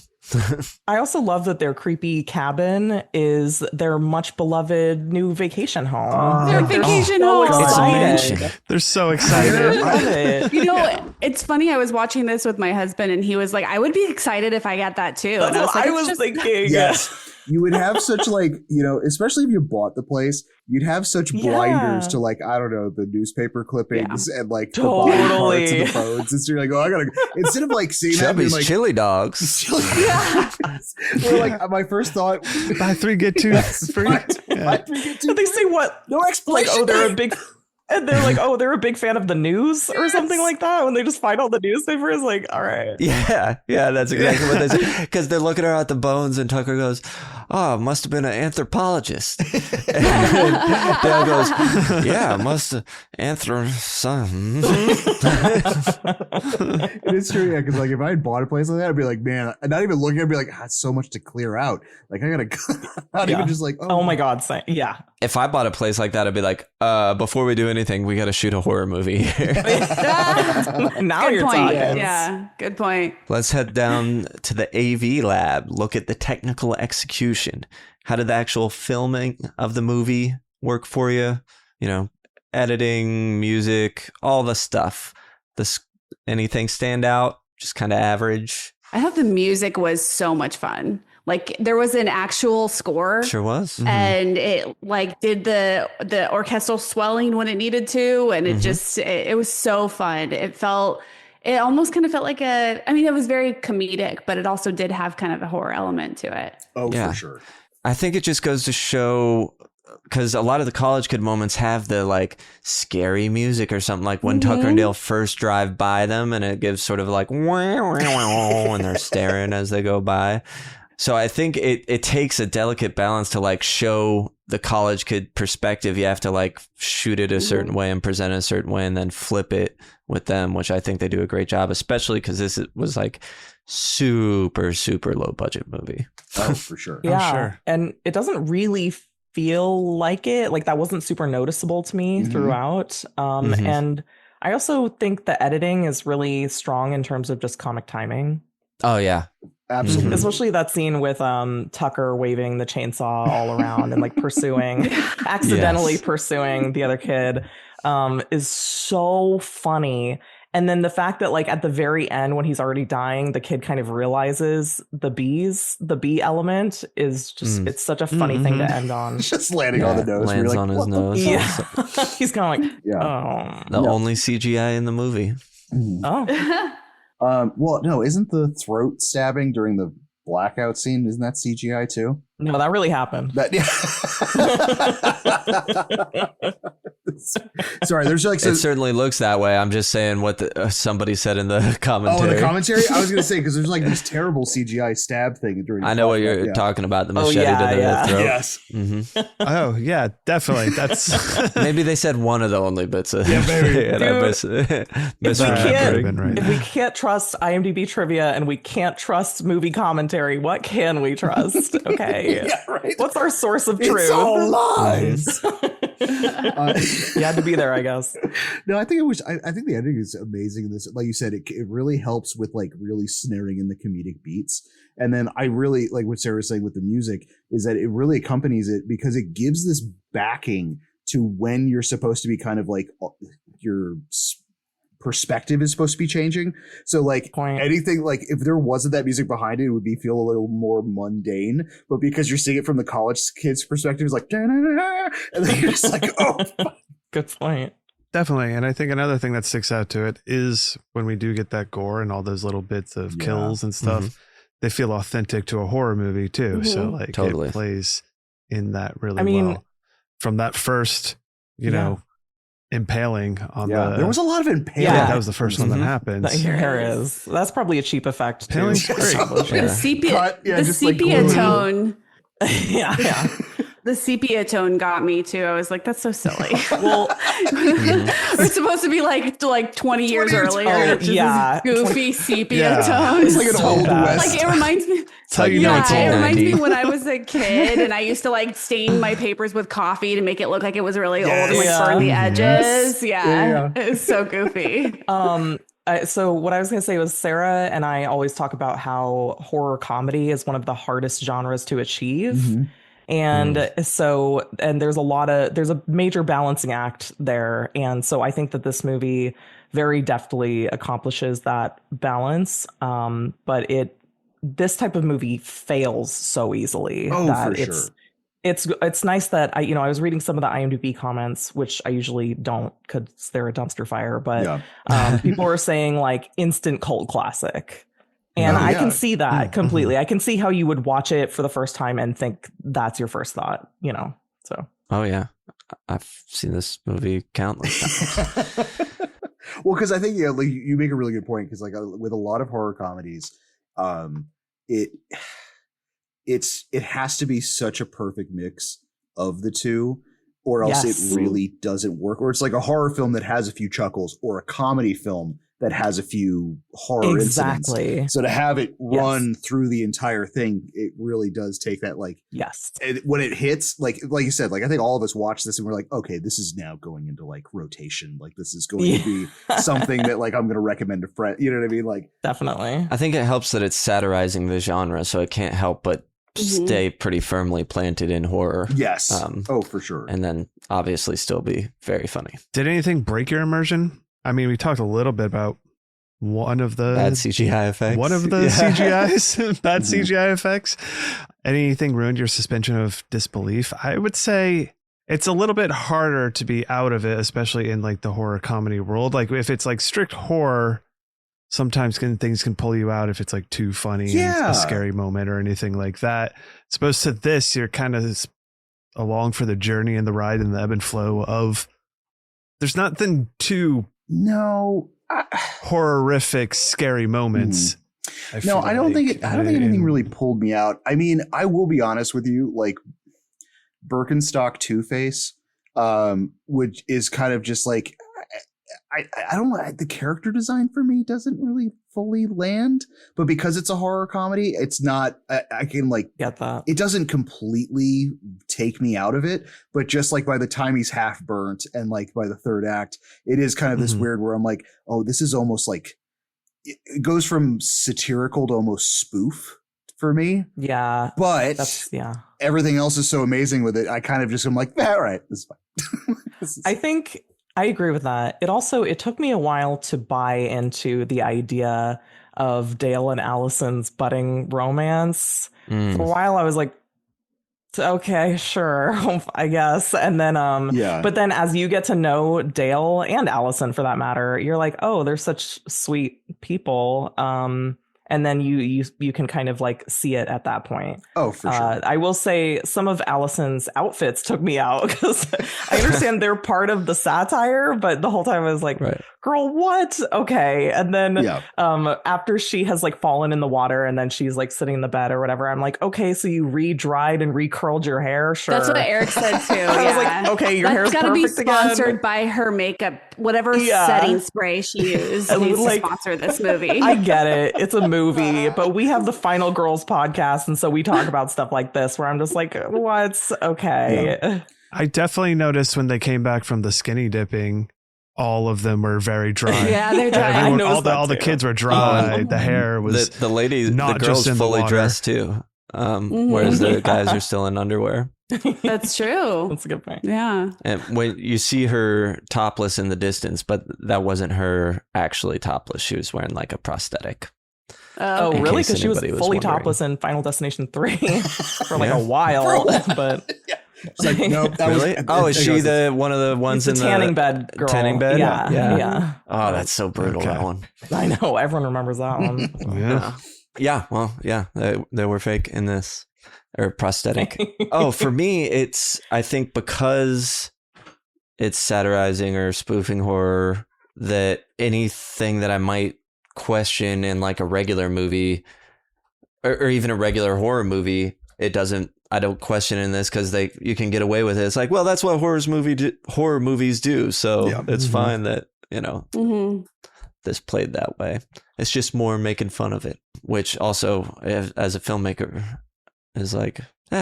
I also love that their creepy cabin is their much beloved new vacation home. Their vacation home. It's a mansion. They're so excited. I love it. You know, it's funny. I was watching this with my husband, and he was like, "I would be excited if I got that too." That's and what I was thinking. Yes. You would have such like, you know, especially if you bought the place, you'd have such blinders to like, I don't know, the newspaper clippings and like the body parts and the bones. And so you're like, "Oh, I gotta go." Instead of like seeing Chubby's that, like, chili dogs. or like my first thought, buy 3 get 2 free. buy 3 get 2. They say what? No explanation. Like, oh, they're a big. And they're like, "Oh, they're a big fan of the news," or something like that. When they just find all the newspapers, like, all right. Yeah, that's exactly what they say. Because they're looking at the bones, and Tucker goes, "Oh, must have been an anthropologist." And Dale goes, "Yeah, must have something." It is true, yeah, because like if I had bought a place like that, I'd be like, man, not even looking, I'd be like, "That's so much to clear out." Like I gotta not even just like, oh my god, yeah. If I bought a place like that, I'd be like, before we do anything, we got to shoot a horror movie here. Now good you're point. talking. Yeah, good point. Let's head down to the AV lab, look at the technical execution. How did the actual filming of the movie work for you? You know, editing, music, all the stuff. Anything stand out? Just kind of average? I thought the music was so much fun. Like there was an actual score. Sure was. And it like did the orchestral swelling when it needed to. And it just, it was so fun. It almost kind of felt like it was very comedic, but it also did have kind of a horror element to it. Oh, yeah. For sure. I think it just goes to show, because a lot of the college kid moments have the like scary music or something, like when Tucker and Dale first drive by them and it gives sort of like and they're staring as they go by. So I think it takes a delicate balance to like show the college kid perspective. You have to like shoot it a certain way and present it a certain way and then flip it with them, which I think they do a great job, especially because this was like super, super low budget movie. Oh, for sure. Yeah. Oh, sure. And it doesn't really feel like it. Like that wasn't super noticeable to me throughout. And I also think the editing is really strong in terms of just comic timing. Oh yeah, Absolutely. Especially that scene with Tucker waving the chainsaw all around and like accidentally pursuing the other kid is so funny. And then the fact that like at the very end when he's already dying, the kid kind of realizes the bee element is just it's such a funny thing to end on. Just landing on the nose. Lands like, on his nose. Yeah. He's kind of like, the only CGI in the movie. Oh. Well, no, isn't the throat stabbing during the blackout scene, isn't that CGI too? No, that really happened. Sorry, there's like it certainly looks that way. I'm just saying what somebody said in the commentary. Oh, the commentary? I was gonna say because there's like this terrible CGI stab thing during. I know what you're talking about. The machete to the throat. Yes. Mm-hmm. Oh yeah, definitely. That's maybe they said one of the only bits. Of, maybe. and I if we can't trust IMDb trivia and we can't trust movie commentary, what can we trust? Okay. Yeah, right. What's our source of truth? It's all lies. You had to be there, I guess. No, I think I think the editing is amazing in this. Like you said, it really helps with like really snaring in the comedic beats. And then I really like what Sarah was saying with the music is that it really accompanies it because it gives this backing to when you're supposed to be kind of like your perspective is supposed to be changing. So like anything, like if there wasn't that music behind it, it would feel a little more mundane. But because you're seeing it from the college kid's perspective, it's like, da-da-da-da, and then you're just like, oh, good point. Definitely. And I think another thing that sticks out to it is when we do get that gore and all those little bits of kills and stuff, they feel authentic to a horror movie too. So like it plays in that really well. From that first, you know, impaling on there was a lot of impaling. Yeah, that was the first one that happened. There is. That's probably a cheap effect too. Impaling's great. The sepia tone. Yeah. The sepia tone got me too. I was like, that's so silly. Well, we're supposed to be like 20 years earlier. Oh, just this goofy sepia tone. It's like an old west. Like it reminds me. That's how you know it's old. It reminds me when I was a kid and I used to like stain my papers with coffee to make it look like it was really old and like burn the edges. Yeah. It was so goofy. So what I was going to say was Sarah and I always talk about how horror comedy is one of the hardest genres to achieve. And there's a major balancing act there. And so I think that this movie very deftly accomplishes that balance. But this type of movie fails so easily that it's nice that I was reading some of the IMDb comments, which I usually don't because they're a dumpster fire, but people were saying like instant cult classic. And I can see that completely. I can see how you would watch it for the first time and think that's your first thought, so. Oh, yeah. I've seen this movie countless times. Well, because I think, like, you make a really good point because, like, with a lot of horror comedies, it has to be such a perfect mix of the two or else it really doesn't work. Or it's like a horror film that has a few chuckles or a comedy film that has a few horror incidents. So to have it run through the entire thing, it really does take that, like, when it hits, like you said, like, I think all of us watch this and we're like, okay, this is now going into like rotation. Like this is going to be something that like I'm going to recommend a friend. You know what I mean? Like, definitely. I think it helps that it's satirizing the genre, so it can't help but stay pretty firmly planted in horror. Yes. For sure. And then obviously still be very funny. Did anything break your immersion? I mean, we talked a little bit about one of the bad CGI effects. One of the CGIs, bad CGI effects. Anything ruined your suspension of disbelief? I would say it's a little bit harder to be out of it, especially in like the horror comedy world. Like if it's like strict horror, sometimes things can pull you out if it's like too funny and a scary moment or anything like that. As opposed to this, you're kind of along for the journey and the ride and the ebb and flow of. There's nothing too horrific, scary moments. I don't think anything really pulled me out. I mean, I will be honest with you, like Birkenstock Two-Face, which is kind of just like, I don't know. The character design for me doesn't really fully land, but because it's a horror comedy, it's not. I can like get that. It doesn't completely take me out of it, but just like by the time he's half burnt and like by the third act, it is kind of this weird where I'm like, oh, this is almost like it goes from satirical to almost spoof for me. Yeah, but everything else is so amazing with it. I kind of just am like, all right, this is fine. I think I agree with that. It took me a while to buy into the idea of Dale and Allison's budding romance. For a while I was like, okay, sure, I guess. And then but then as you get to know Dale and Allison for that matter, you're like, oh, they're such sweet people. And then you can kind of like see it at that point. Oh, for sure. I will say some of Allison's outfits took me out because I understand they're part of the satire, but the whole time I was like, girl, what? Okay. And then after she has like fallen in the water and then she's like sitting in the bed or whatever, I'm like, okay, so you re-dried and recurled your hair? Sure. That's what Eric said too. I was like, okay, your hair's gotta perfect be again. sponsored by her makeup, whatever setting spray she used needs to sponsor this movie. I get it. It's a movie, but we have the Final Girls podcast, and so we talk about stuff like this where I'm just like, what's okay? Yeah. I definitely noticed when they came back from the skinny dipping, all of them were very dry. Yeah, they're dry. All the kids were dry. The hair was the ladies, not the girls just in fully the water. dressed too. Whereas the guys are still in underwear. That's true. That's a good point. Yeah. And when you see her topless in the distance, but that wasn't her actually topless. She was wearing like a prosthetic. Oh, really? Because she was anybody was fully wondering. topless in Final Destination 3 for like a while. But it's like, nope. That really? Is she the one of the ones in the tanning bed girl? Tanning bed? Yeah. Oh, that's so brutal. That one. I know. Everyone remembers that one. Yeah. Well, they were fake in this, or prosthetic. For me, I think because it's satirizing or spoofing horror, that anything that I might question in like a regular movie or even a regular horror movie, I don't question in this because you can get away with it. It's like, well, that's what horror movies do. So it's fine that, this played that way. It's just more making fun of it, which also as a filmmaker is like,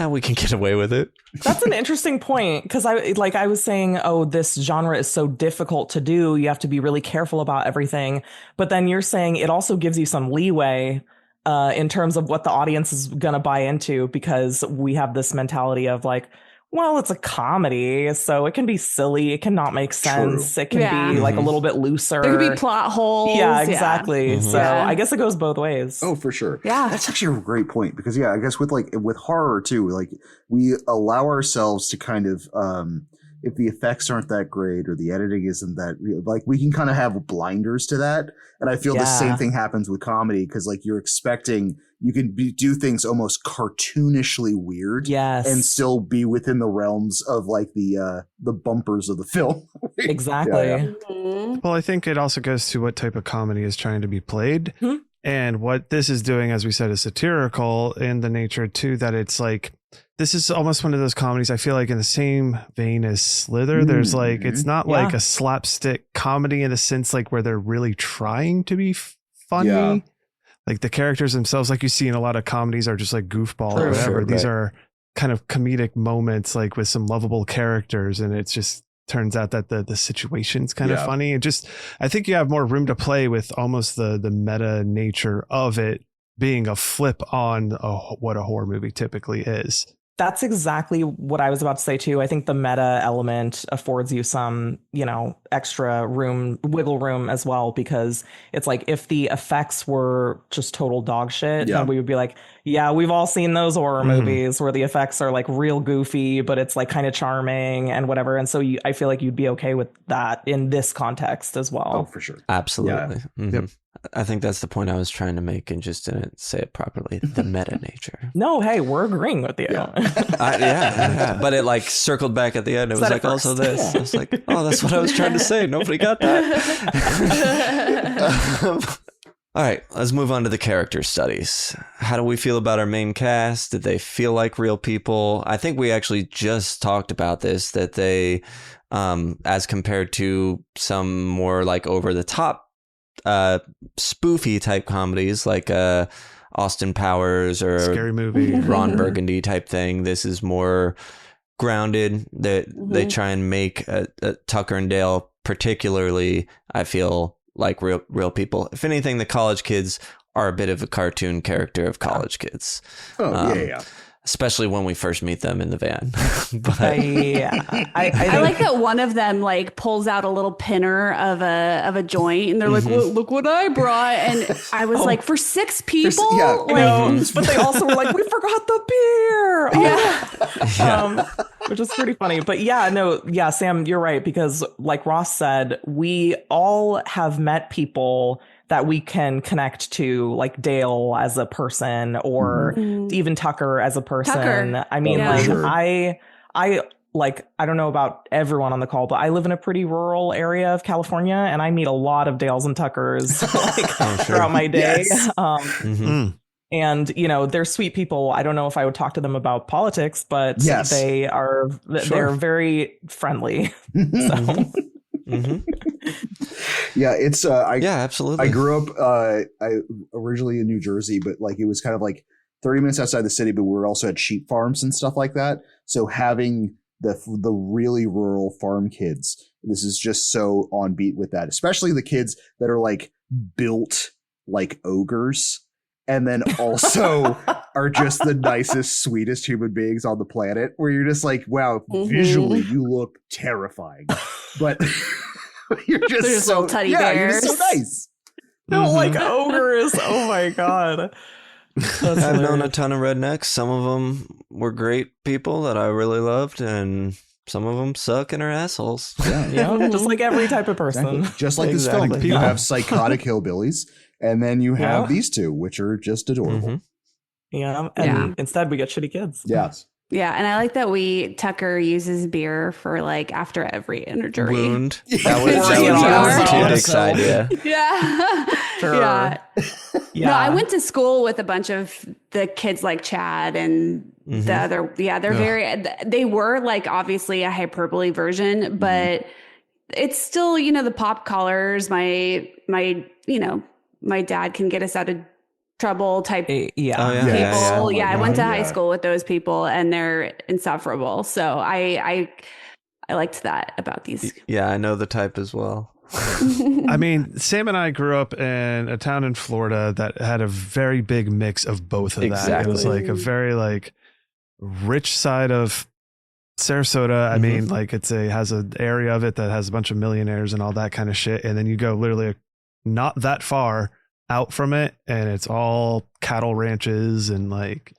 we can get away with it. That's an interesting point because I was saying, this genre is so difficult to do. You have to be really careful about everything. But then you're saying it also gives you some leeway in terms of what the audience is going to buy into, because we have this mentality of like, well, it's a comedy, so it can be silly. It cannot make sense. True. It can be like a little bit looser. There could be plot holes. Yeah, exactly. So I guess it goes both ways. Oh, for sure. Yeah. That's actually a great point because, I guess with horror too, like we allow ourselves to kind of, if the effects aren't that great or the editing isn't that, like we can kind of have blinders to that. And I feel the same thing happens with comedy because like you're expecting you can do things almost cartoonishly weird, and still be within the realms of like the bumpers of the film. Exactly. Well, I think it also goes to what type of comedy is trying to be played, and what this is doing, as we said, is satirical in the nature too. That it's like this is almost one of those comedies. I feel like in the same vein as Slither. There's like it's not like a slapstick comedy in the sense like where they're really trying to be funny. Yeah. Like the characters themselves, like you see in a lot of comedies, are just like goofball or whatever. These are kind of comedic moments, like with some lovable characters, and it's just turns out that the situation's kind of funny. And just, I think you have more room to play with almost the meta nature of it being a flip on what a horror movie typically is. That's exactly what I was about to say too. I think the meta element affords you some, extra wiggle room as well, because it's like if the effects were just total dog shit, then we would be like, we've all seen those horror movies where the effects are like real goofy, but it's like kind of charming and whatever. And so I feel like you'd be okay with that in this context as well. Oh, for sure. Absolutely. Yeah. Yep. I think that's the point I was trying to make and just didn't say it properly. The meta nature. No, hey, we're agreeing with you. But it like circled back at the end. It was like also this. I was like, oh, that's what I was trying to say. Nobody got that. All right, let's move on to the character studies. How do we feel about our main cast? Did they feel like real people? I think we actually just talked about this, that they as compared to some more like over the top spoofy type comedies like Austin Powers or Scary Movie, Ron Burgundy type thing. This is more grounded. They try and make Tucker and Dale particularly, I feel, like real people. If anything, the college kids are a bit of a cartoon character of college kids. Yeah. Especially when we first meet them in the van. But I like that one of them like pulls out a little pinner of a joint, and they're like, "Look what I brought!" And I was like, "For 6 people, but they also were like, "We forgot the beer." Which is pretty funny. But Sam, you're right, because like Ross said, we all have met people that we can connect to, like Dale as a person, or even Tucker as a person. Tucker. I mean, I don't know about everyone on the call, but I live in a pretty rural area of California, and I meet a lot of Dales and Tuckers throughout my day. Yes. And, you know, they're sweet people. I don't know if I would talk to them about politics, but they're very friendly. So. Yeah, it's absolutely. I grew up I originally in New Jersey, but like it was kind of like 30 minutes outside the city, but we were also at sheep farms and stuff like that. So having the really rural farm kids, this is just so on beat with that, especially the kids that are like built like ogres and then also are just the nicest, sweetest human beings on the planet, where you're just like, wow, visually you look terrifying, but you're just so little teddy bears. You're just so nice. No, like ogres. Oh my god. I've known a ton of rednecks. Some of them were great people that I really loved, and some of them suck and are assholes. Yeah, just like every type of person. Exactly. Just like this film. You have psychotic hillbillies, and then you have these two, which are just adorable. Yeah, and instead we get shitty kids. Yes. Yeah, and I like that Tucker uses beer for like after every injury. Wound. That was Two Dick's idea. Yeah. Sure. Yeah. No, I went to school with a bunch of the kids like Chad and the other. Yeah, they were like obviously a hyperbole version, but it's still, you know, the pop collars. My dad can get us out of trouble type people. I went to high school with those people, and they're insufferable. So I liked that about these. Yeah, I know the type as well. I mean, Sam and I grew up in a town in Florida that had a very big mix of both of that. It was like a very like rich side of Sarasota. I mean, like has an area of it that has a bunch of millionaires and all that kind of shit. And then you go literally not that far out from it, and it's all cattle ranches and like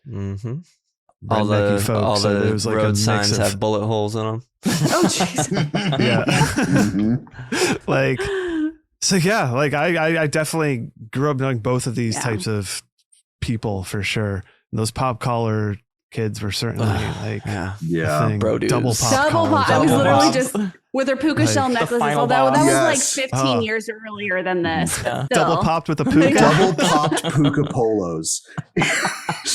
all the folks. All the so was like road signs have bullet holes in them. Oh jeez. Like, so yeah, like I definitely grew up knowing both of these types of people for sure. And those pop collar kids were certainly like bro dudes. double pop. I was literally just with her puka shell necklaces. Although that was like 15 years earlier than this. Yeah. Double popped with a puka. Double popped puka polos.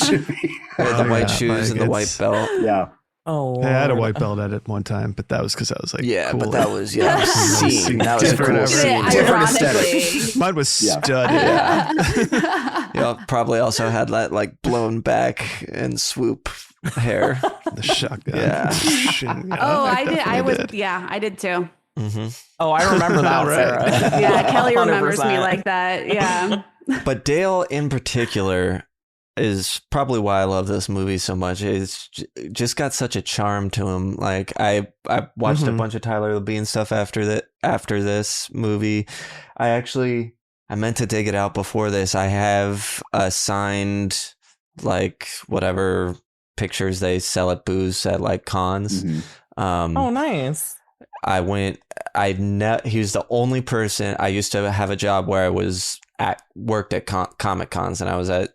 The white shoes and the white belt. Yeah. Oh, I had a white belt at it one time, but that was because I was like, cool. but that was scene. That was a cool scene. Different aesthetic. Mine was studded. Yeah, probably also had that like blown back and swoop hair. The shotgun. Yeah. I did too. Oh, I remember that, Sarah. Yeah, Kelly remembers me like that. Yeah. But Dale in particular is probably why I love this movie so much. It's just got such a charm to him. Like I watched a bunch of Tyler Labine stuff after this movie. I meant to dig it out before this. I have a signed like whatever pictures they sell at booths at like cons. Oh, nice. He was the only person. I used to have a job where I worked at Comic Cons, and I was at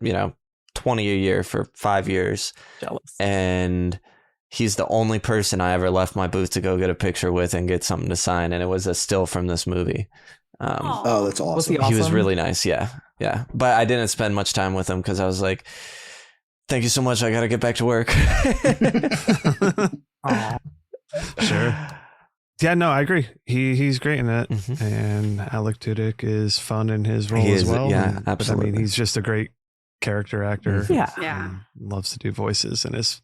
20 a year for 5 years. Jealous. And he's the only person I ever left my booth to go get a picture with and get something to sign, and it was a still from this movie. Oh, that's awesome. Was he awesome? He was really nice. Yeah. But I didn't spend much time with him because I was like, thank you so much, I gotta get back to work. Sure. Yeah, no, I agree. He's great in it, and Alec Tudyk is fun in his role as well. Yeah, and, absolutely. But, I mean, he's just a great character actor. Yeah. Loves to do voices and is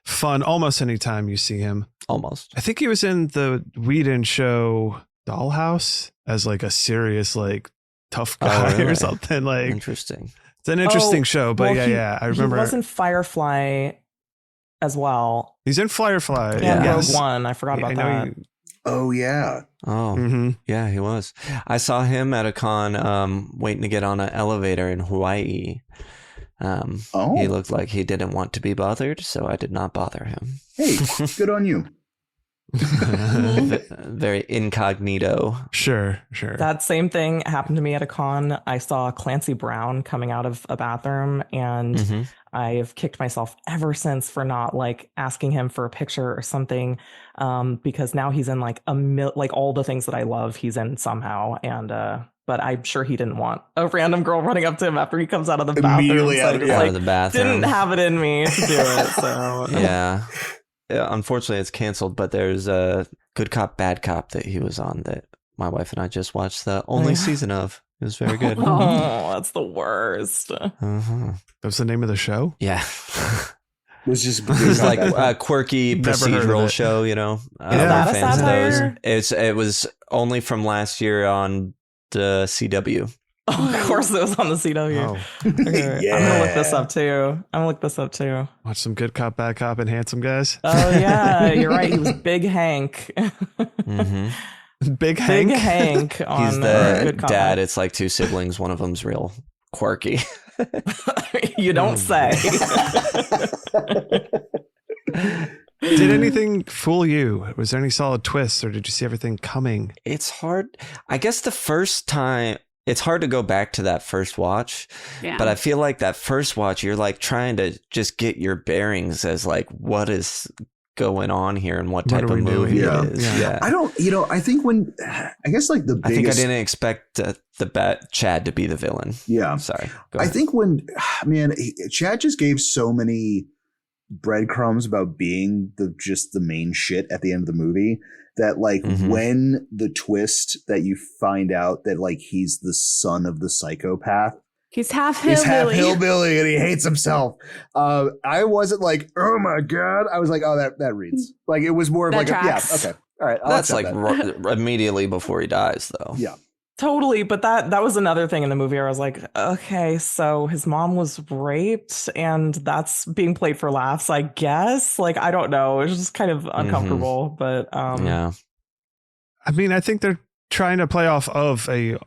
fun almost anytime you see him. Almost. I think he was in the Whedon show Dollhouse as like a serious, like tough guy or something. Like interesting. It's an interesting show, but yeah, I remember. He was in Firefly as well. He's in Firefly. And Rogue One. I forgot about that. Oh yeah. Oh yeah, he was. I saw him at a con waiting to get on an elevator in Hawaii. He looked like he didn't want to be bothered, so I did not bother him. Hey, good on you. Very incognito. Sure. That same thing happened to me at a con. I saw Clancy Brown coming out of a bathroom, and I have kicked myself ever since for not like asking him for a picture or something, because now he's in like like all the things that I love, he's in somehow, and but I'm sure he didn't want a random girl running up to him after he comes out of the bathroom. Immediately so out of the bathroom. Didn't have it in me to do it. So yeah. Unfortunately, it's canceled, but there's a Good Cop, Bad Cop that he was on that my wife and I just watched the only season of. It was very good. Oh, that's the worst. That's the name of the show? Yeah. It was just like a quirky procedural show, you know. Is that a satire? It was only from last year on the CW. Oh, of course it was on the CW. Oh. Okay. Yeah. I'm gonna look this up too. Watch some Good Cop, Bad Cop, and Handsome Guys. Oh yeah, you're right. He was Big Hank. Big Hank. Big Hank. On, He's the Good Cop. dad. It's like two siblings. One of them's real quirky. You don't say. Did anything fool you? Was there any solid twists, or did you see everything coming? It's hard. I guess the first time, it's hard to go back to that first watch. Yeah. But I feel like that first watch, you're like trying to just get your bearings as like what is going on here and what type of movie it is. Yeah. I don't, I think I guess like the biggest. I think I didn't expect Chad to be the villain. Yeah. Sorry. I think Chad just gave so many breadcrumbs about being just the main shit at the end of the movie that like when the twist that you find out that like he's the son of the psychopath, he's half hillbilly and he hates himself. I wasn't like, oh my god. I was like, oh, that reads like it was more of that like tracks. okay, all right. That's like immediately before he dies, though. Yeah. Totally, but that was another thing in the movie where I was like, okay, so his mom was raped and that's being played for laughs, I guess. Like, I don't know. It was just kind of uncomfortable, but yeah. I mean, I think they're trying to play off of a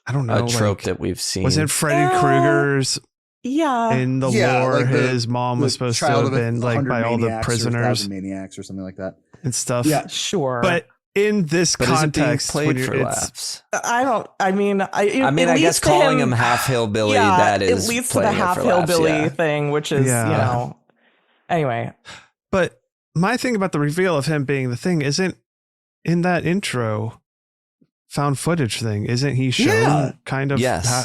trope that we've seen. Wasn't Freddy Krueger's in the lore like his mom was supposed to have been like by all the prisoners, maniacs or something like that and stuff. Yeah, sure. But in this context, played for laughs. I mean, I guess calling him half hillbilly, that is it leads to the half hillbilly thing, which is anyway. But my thing about the reveal of him being the thing isn't in that intro found footage thing. Isn't he shown kind of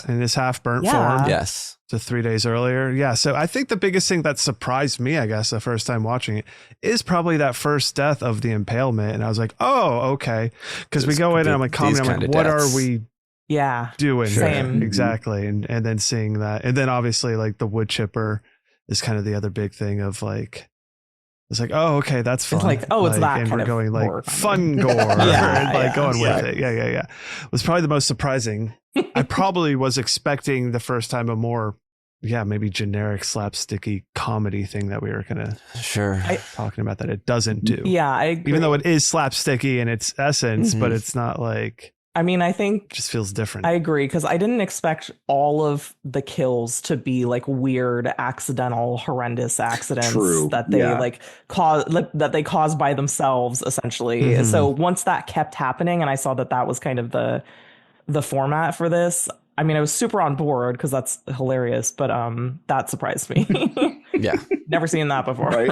in his half burnt form? Yes. To 3 days earlier. Yeah. So I think the biggest thing that surprised me, I guess, the first time watching it is probably that first death of the impalement. And I was like, oh, okay. Because we go in and I'm like, commenting, I'm like, what are we doing? Same. Exactly. And then seeing that. And then obviously like the wood chipper is kind of the other big thing of like, it's like, oh, okay, that's fun. It's like, oh, it's that and kind we're of going like horror fun gore, going with it. Yeah. It was probably the most surprising. I probably was expecting the first time a more, maybe generic slapsticky comedy thing that we were gonna talking about that it doesn't do. Yeah, I agree. Even though it is slapsticky in its essence, but it's not like. I mean, I think it just feels different. I agree because I didn't expect all of the kills to be like weird, accidental, horrendous accidents that they like cause that they caused by themselves, essentially. So once that kept happening, and I saw that was kind of the format for this. I mean, I was super on board because that's hilarious, but that surprised me. Yeah, never seen that before. Right.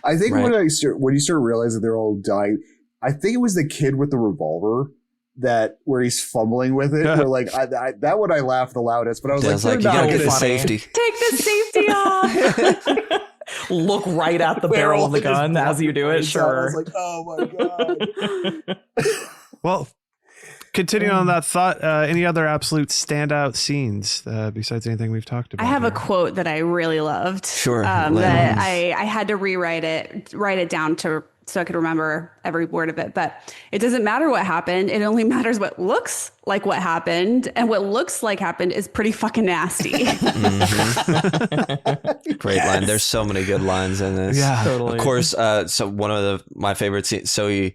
I think when you start realizing they're all dying, I think it was the kid with the revolver. Where he's fumbling with it, where like that one I laughed the loudest, but I was like, you gotta get the safety. Take the safety off. look right at the barrel of the gun as you do it. Sure. I was like, oh my god. Well, continuing on that thought, any other absolute standout scenes besides anything we've talked about? I have here? a quote that I really loved. Sure. That I had to write it down so I could remember every word of it. But it doesn't matter what happened. It only matters what looks like what happened. And what looks like happened is pretty fucking nasty. Great line. There's so many good lines in this. Yeah, totally. Of course. So one of my favorite scenes. So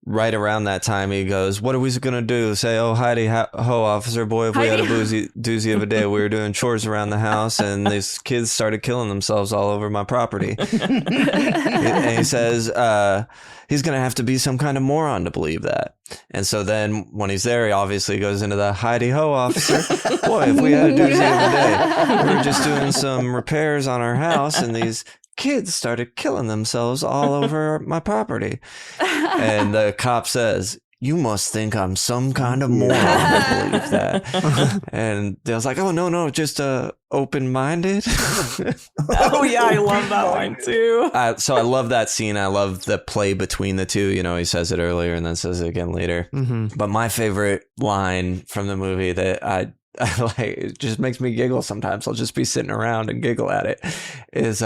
right around that time, he goes, "What are we going to do? Say, oh, Heidi ho, officer boy, if we had a doozy of a day, we were doing chores around the house and these kids started killing themselves all over my property." And he says, he's going to have to be some kind of moron to believe that. And so then when he's there, he obviously goes into the Heidi ho, officer. Boy, if we had a doozy of a day, we were just doing some repairs on our house and these kids started killing themselves all over my property. And the cop says, "You must think I'm some kind of moron to believe that." And Dale's like, "Oh, no, just open-minded." Oh, yeah, I love that line too. So I love that scene. I love the play between the two. You know, he says it earlier and then says it again later. Mm-hmm. But my favorite line from the movie that I like, it just makes me giggle sometimes. I'll just be sitting around and giggle at it, is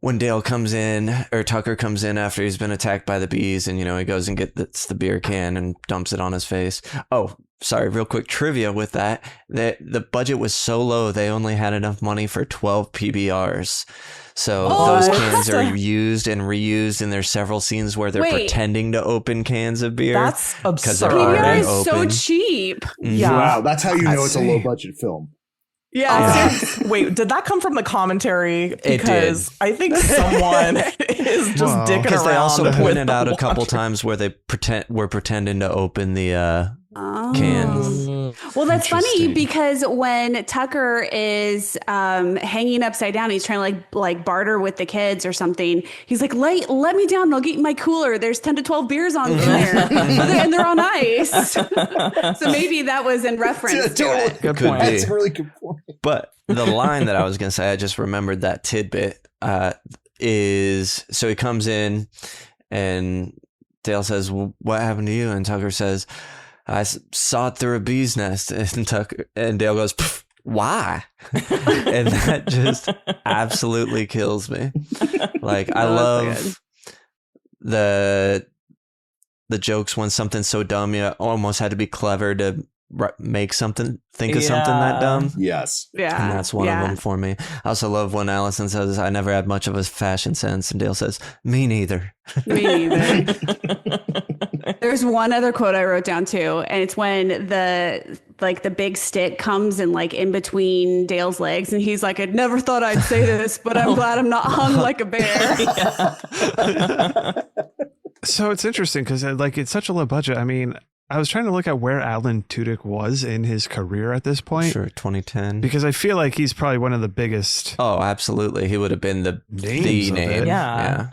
when Dale comes in, or Tucker comes in after he's been attacked by the bees, and, you know, he goes and gets the beer can and dumps it on his face. Oh, sorry, real quick trivia with that. The budget was so low, they only had enough money for 12 PBRs. So those cans are used and reused, and there's several scenes where they're pretending to open cans of beer. That's absurd. PBR is so cheap. Yeah. Wow, that's how you know it's a low budget film. Yeah. Wait, did that come from the commentary? Because I think someone is just dicking around. Because they also pointed out a couple times where they were pretending to open the cans. Well, that's funny because when Tucker is hanging upside down, he's trying to like barter with the kids or something. He's like, let me down and I'll get you my cooler. There's 10 to 12 beers on in there and they're on ice. So maybe that was in reference to it. Good point. That's a really good point. But the line that I was going to say, I just remembered that tidbit, is, so he comes in and Dale says, "Well, what happened to you?" And Tucker says, "I sawed through a bee's nest." And Dale goes, "Why?" And that just absolutely kills me. Like, I love the jokes when something's so dumb you almost had to be clever to think of something that dumb. Yes. Yeah. And that's one of them for me. I also love when Allison says, "I never had much of a fashion sense," and Dale says, "Me neither." Me neither. There's one other quote I wrote down too, and it's when the big stick comes and like in between Dale's legs, and he's like, "I never thought I'd say this, but I'm glad I'm not hung like a bear." So it's interesting because it's such a low budget. I mean, I was trying to look at where Alan Tudyk was in his career at this point. Sure, 2010. Because I feel like he's probably one of the biggest. Oh, absolutely. He would have been the name. Yeah.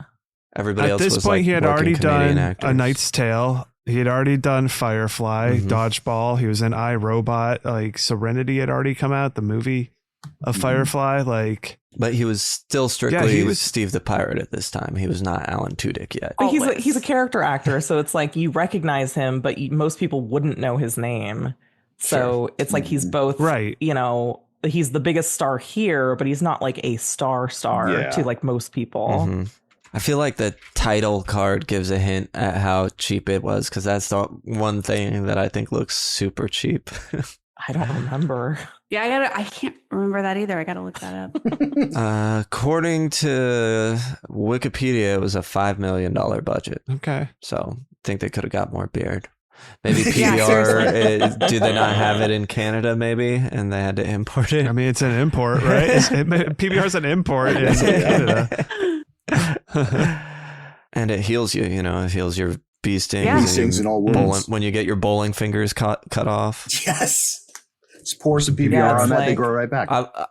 Everybody else at this was point, he had already Canadian done actors. A Knight's Tale. He had already done Firefly, Dodgeball. He was in I, Robot. Like Serenity had already come out, the movie of Firefly. But he was still strictly Steve the Pirate at this time. He was not Alan Tudyk yet. But he's a character actor, so it's like you recognize him, but most people wouldn't know his name. So it's like he's both, right? You know, he's the biggest star here, but he's not like a star to like most people. Mm-hmm. I feel like the title card gives a hint at how cheap it was, because that's the one thing that I think looks super cheap. I don't remember. Yeah, I can't remember that either. I gotta look that up. According to Wikipedia, it was a $5 million budget. Okay. So I think they could have got more beard. Maybe PBR, do they not have it in Canada maybe? And they had to import it? I mean, it's an import, right? PBR is an import in Canada. And it heals you, it heals your bee stings. Bee stings and all wounds. When you get your bowling fingers cut off. Yes. Just pour some PBR on that, they grow right back. I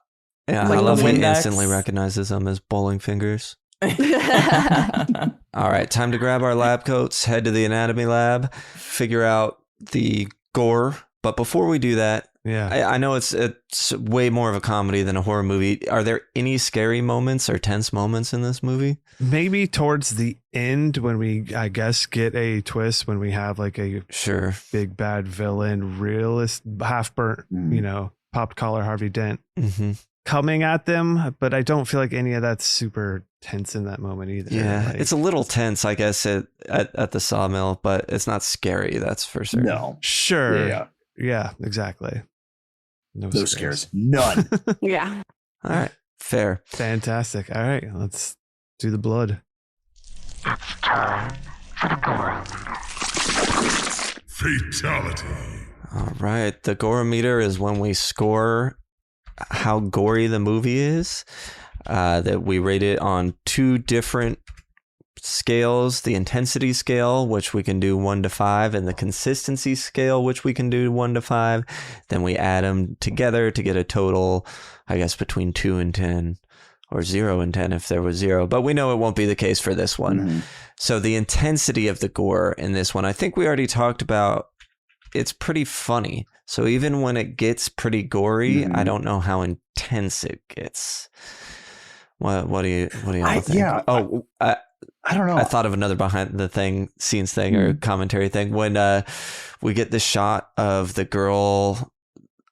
love he instantly recognizes them as bowling fingers. All right, time to grab our lab coats, head to the anatomy lab, figure out the gore. But before we do that, Yeah. I know it's way more of a comedy than a horror movie. Are there any scary moments or tense moments in this movie? Maybe towards the end when we, I guess, get a twist when we have like a big bad villain, realist, half burnt, popped collar Harvey Dent coming at them. But I don't feel like any of that's super tense in that moment either. Yeah, it's a little tense, I guess, at the sawmill, but it's not scary. That's for certain. No. Sure. Yeah, exactly. No scares. None. Yeah. All right. Fair. Fantastic. All right. Let's do the blood. It's time for the gore. Fatality. All right. The gore meter is when we score how gory the movie is. That we rate it on 2 different scales, the intensity scale, which we can do 1 to 5, and the consistency scale, which we can do 1 to 5. Then we add them together to get a total, I guess, between 2 and 10, or 0 and 10 if there was 0. But we know it won't be the case for this one. So the intensity of the gore in this one, I think we already talked about. It's pretty funny. So even when it gets pretty gory, I don't know how intense it gets. What do you all think? Yeah. I don't know. I thought of another behind the scenes thing or commentary thing when we get the shot of the girl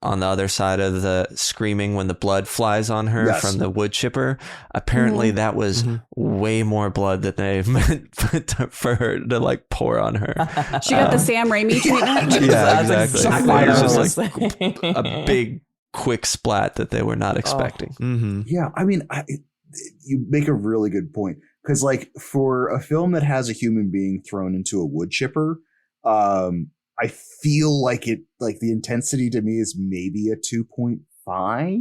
on the other side of the screaming when the blood flies on her from the wood chipper. Apparently that was way more blood that they meant for her to like pour on her. She got the Sam Raimi treatment. Yeah, exactly. It was just like saying. a big quick splat that they were not expecting. Yeah, I mean, you make a really good point. Because, like, for a film that has a human being thrown into a wood chipper, I feel like the intensity to me is maybe a 2.5.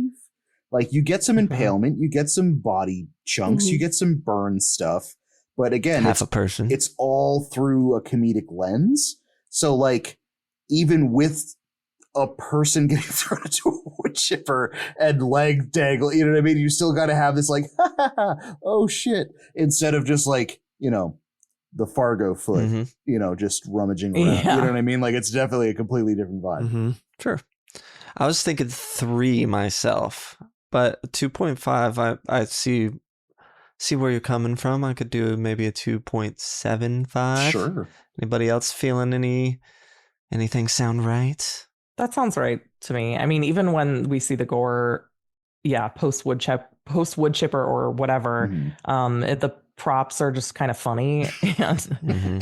Like, you get some impalement, you get some body chunks, you get some burn stuff. But again, it's all through a comedic lens. So, like, even with a person getting thrown into a wood chipper and leg dangle, you know what I mean? You still got to have this like, oh shit, instead of just like, the Fargo foot, just rummaging around. You know what I mean? Like, it's definitely a completely different vibe. Sure. I was thinking 3 myself, but 2.5, I see where you're coming from. I could do maybe a 2.75. Sure. Anybody else feeling anything sound right? That sounds right to me. I mean, even when we see the gore, post wood chipper or whatever, the props are just kind of funny, and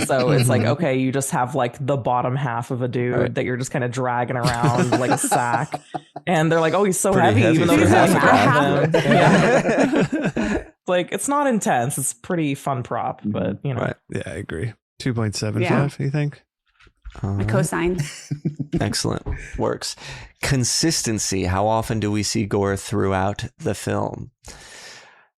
so it's like, okay, you just have like the bottom half of a dude that you're just kind of dragging around like a sack, and they're like, oh, he's so heavy, even though there's half of him. Like, it's not intense. It's pretty fun prop, but Right. Yeah, I agree. 2.75. You think? A cosign. Excellent. Works. Consistency. How often do we see gore throughout the film? I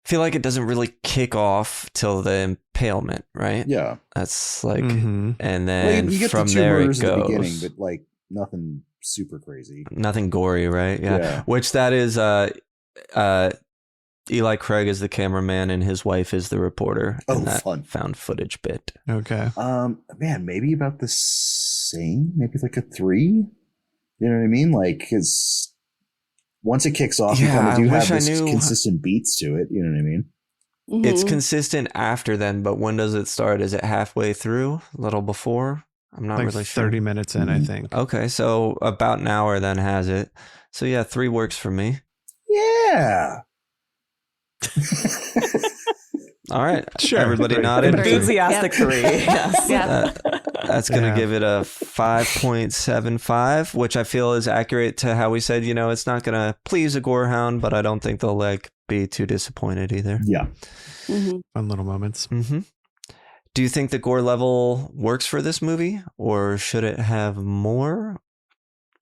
feel like it doesn't really kick off till the impalement, right? Yeah. That's like, and then you get from the 2 there it murders goes. at the beginning, but like nothing super crazy. Nothing gory, right? Yeah. Which that is, Eli Craig is the cameraman and his wife is the reporter. Oh, in that fun. Found footage bit. Okay. Man, maybe about the same, maybe like a 3. You know what I mean? Like, because once it kicks off, you kind of do have this consistent beats to it. You know what I mean? It's consistent after then, but when does it start? Is it halfway through? A little before? I'm not really sure. 30 minutes in, I think. Okay, so about an hour then has it. So yeah, 3 works for me. Yeah. All right. Sure. Everybody nodded. Enthusiastic 3. Yes. That's going to give it a 5.75, which I feel is accurate to how we said, it's not going to please a gorehound, but I don't think they'll be too disappointed either. Yeah. Fun little moments. Do you think the gore level works for this movie, or should it have more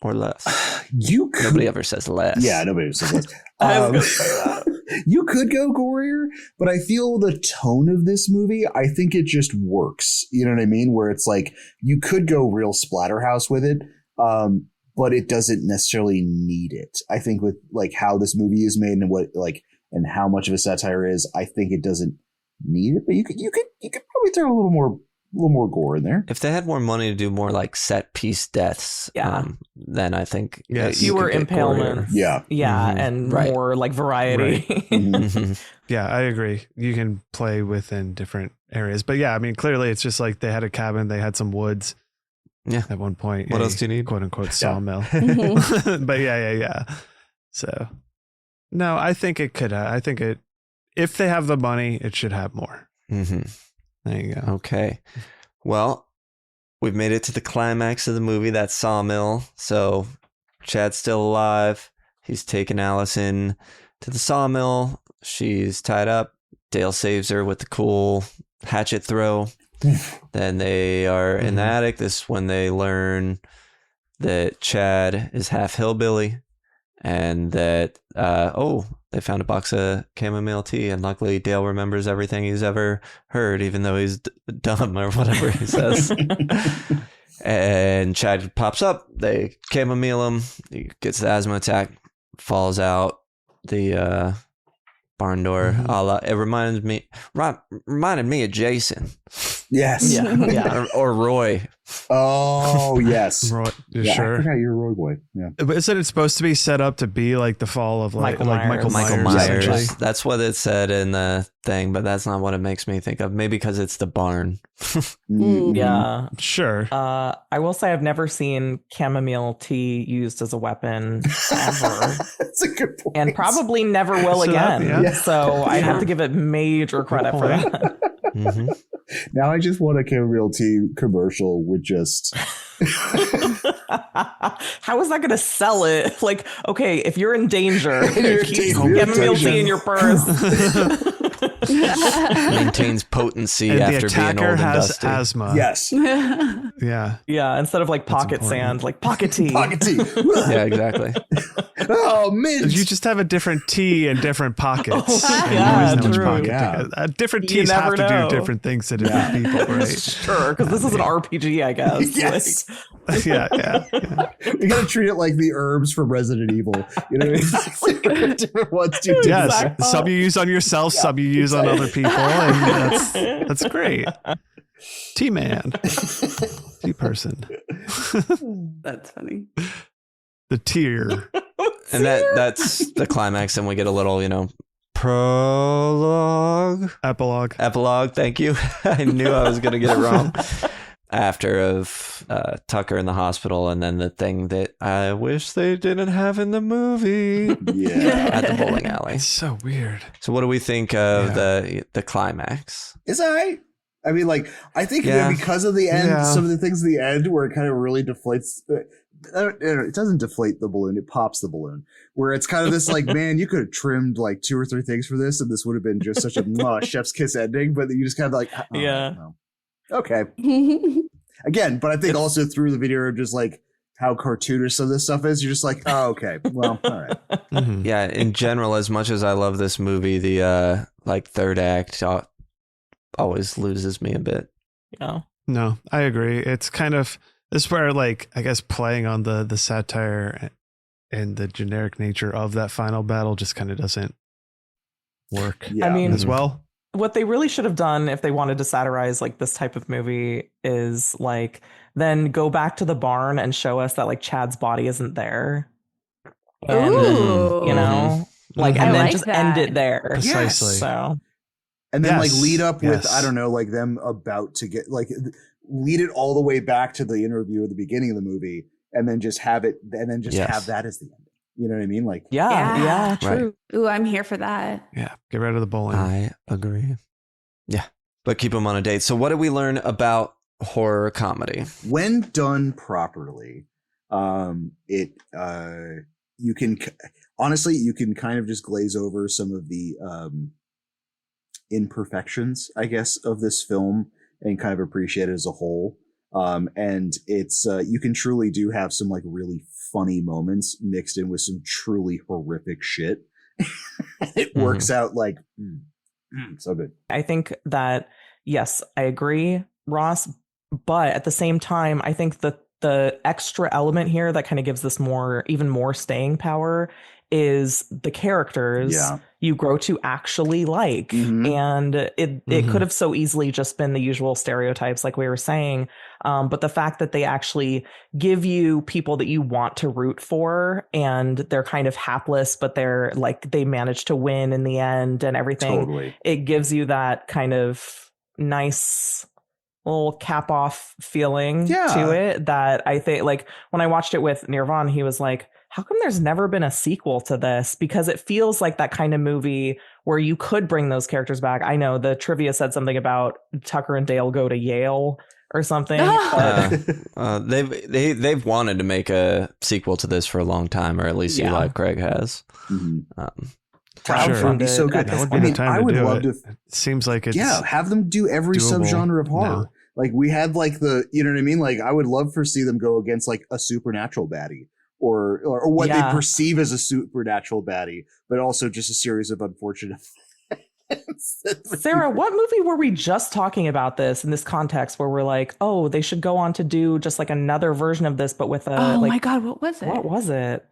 or less? Nobody ever says less. Yeah, nobody ever says less. You could go gorier, but I feel the tone of this movie, I think it just works. You know what I mean? Where it's like, you could go real Splatterhouse with it, but it doesn't necessarily need it. I think with like how this movie is made and and how much of a satire is, I think it doesn't need it. But you could probably throw a little more little more gore in there. If they had more money to do more like set piece deaths, then I think fewer impalements. Yeah. And more like variety. Right. Yeah, I agree. You can play within different areas, but yeah, I mean, clearly it's just like they had a cabin, they had some woods. Yeah. At one point, what else do you need? "Quote unquote sawmill." But yeah. So, no, I think it could. I think it. If they have the money, it should have more. Mm-hmm. There you go. Okay. Well, we've made it to the climax of the movie, that sawmill. So Chad's still alive. He's taken Allison to the sawmill. She's tied up. Dale saves her with the cool hatchet throw. Then they are in the attic. This is when they learn that Chad is half hillbilly and that, they found a box of chamomile tea, and luckily Dale remembers everything he's ever heard, even though he's dumb or whatever he says. And Chad pops up. They chamomile him. He gets the asthma attack, falls out the barn door. It reminded me of Jason. Yes. Yeah. Or Roy. Oh, yes. Roy, Yeah, sure. I forgot you're a Roy boy. Yeah. But isn't it supposed to be set up to be like the fall of Michael Michael Myers, essentially? That's what it said in the thing, but that's not what it makes me think of. Maybe because it's the barn. Yeah. Sure. I will say I've never seen chamomile tea used as a weapon ever. That's a good point. And probably never will So that- again. yeah. So I have to give it major credit for point. that. Mm-hmm. Now I just want a chamomile tea commercial with just How is that going to sell it? Like, okay, if you're in danger, You're keep in danger. chamomile tea in your purse. Maintains potency And the after being attacker old and has dusty. asthma. yes. Yeah. Yeah, instead of like pocket important. sand, like pocket tea. Pocket tea. Yeah, exactly. Oh, mint. You just have a different tea in different pockets. And you yeah, always know which true. pocket to Yeah. get. Different You teas have never to know. do different things to different people, right? Sure, because this is an RPG, I guess. Yes. yeah. We gotta treat it like the herbs from Resident Evil. You know what I mean? Different ones do Yes. Exact thought. Some you use on yourself, some you use on other people, and that's great. Tea man. Tea person. That's funny. The tier. And that's the climax, and we get a little, prologue. Epilogue. Thank you. I knew I was going to get it wrong. After of Tucker in the hospital, and then the thing that I wish they didn't have in the movie. Yeah. At the bowling alley. It's so weird. So what do we think of the climax? It's all right. I mean, like, I think because of the end, some of the things at the end where it kind of really deflates. It doesn't deflate the balloon; it pops the balloon. Where it's kind of this like, man, you could have trimmed like 2 or 3 things for this, and this would have been just such a chef's kiss ending. But you just kind of like, no. Okay. Again, but I think also through the video of just like how cartoonish some of this stuff is, you're just like, oh, okay, well, all right. Mm-hmm. Yeah, in general, as much as I love this movie, the third act always loses me a bit. Yeah. No, I agree. It's kind of this is where, like, I guess playing on the satire and the generic nature of that final battle just kind of doesn't work. Yeah. I mean, as well. What they really should have done if they wanted to satirize like this type of movie is like then go back to the barn and show us that like Chad's body isn't there. And Ooh. like, I and then like just that. end it there. Precisely. So And then Yes, like lead up with, yes. I don't know, like them about to get like lead it all the way back to the interview at the beginning of the movie, and then just have it, and then just have that as the end. You know what I mean? Like, yeah, true. Ooh, I'm here for that. Yeah, get rid of the bowling. I agree. Yeah, but keep them on a date. So what did we learn about horror comedy? when done properly, you can honestly, you can kind of just glaze over some of the imperfections, I guess, of this film and kind of appreciate it as a whole. And it's you can truly do have some like really funny moments mixed in with some truly horrific shit. It works out like so good. I think that, yes, I agree, Ross. But at the same time, I think that the extra element here that kind of gives this even more staying power is the characters you grow to actually like. And it could have so easily just been the usual stereotypes, like we were saying. But the fact that they actually give you people that you want to root for, and they're kind of hapless, but they're like, they manage to win in the end and everything. Totally. It gives you that kind of nice little cap off feeling to it that I think, like, when I watched it with Nirvan, he was like, how come there's never been a sequel to this? Because it feels like that kind of movie where you could bring those characters back. I know the trivia said something about Tucker and Dale go to Yale or something. They've wanted to make a sequel to this for a long time, or at least Eli Craig has. That would be so good. That would be the time I to would do love it. to. It seems like it's have them do every doable subgenre of horror. now. Like we had like the, you know what I mean? Like I would love to see them go against like a supernatural baddie or what they perceive as a supernatural baddie, but also just a series of unfortunate Sarah, what movie were we just talking about this in this context where we're like, oh, they should go on to do just like another version of this, but with a my God, what was it? What was it?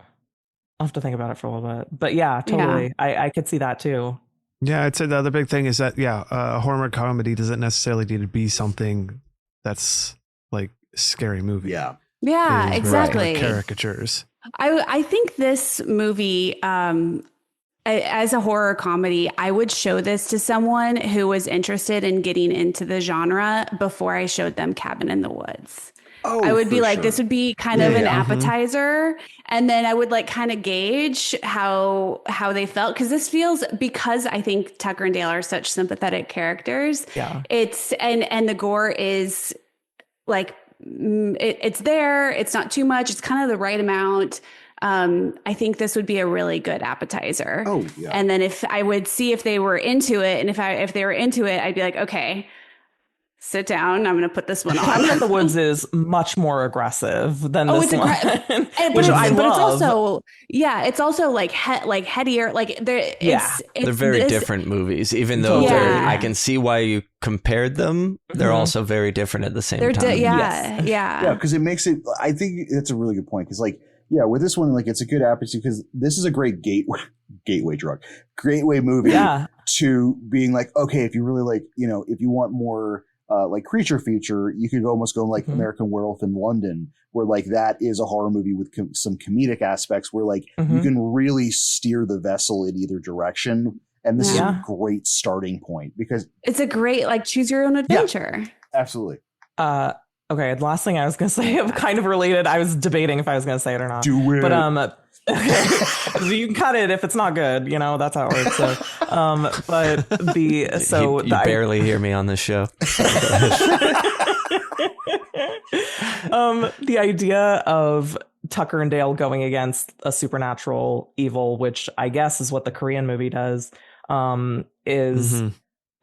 I'll have to think about it for a little bit. But yeah, totally. I could see that too. Yeah, I'd say the other big thing is that, a horror comedy doesn't necessarily need to be something that's like a scary movie. Yeah. Yeah, It is exactly. like caricatures. I think this movie, as a horror comedy, I would show this to someone who was interested in getting into the genre before I showed them Cabin in the Woods. Oh, I would be like, sure. this would be kind of an appetizer. And then I would like kind of gauge how they felt. Because I think Tucker and Dale are such sympathetic characters. Yeah. And the gore is like, it's there. It's not too much. It's kind of the right amount. I think this would be a really good appetizer. Oh, yeah. And then if I would see if they were into it, and if they were into it, I'd be like, okay, sit down. I'm going to put this one on. Cabin in the Woods is much more aggressive than this one, which I love. But it's also like headier. Like they're very different movies, even though I can see why you compared them. They're also very different at the same time. Yeah. Because it makes it. I think that's a really good point. Because with this one, like it's a good appetite because this is a great gateway movie to being like, okay, if you really like, if you want more like creature feature, you could almost go like American Werewolf in London, where like that is a horror movie with some comedic aspects where like you can really steer the vessel in either direction. And this is a great starting point because it's a great like choose your own adventure. Yeah, absolutely. Okay, the last thing I was going to say, kind of related. I was debating if I was going to say it or not. Do it. But you can cut it if it's not good. That's how it works. So, you barely hear me on this show. The idea of Tucker and Dale going against a supernatural evil, which I guess is what the Korean movie does, is.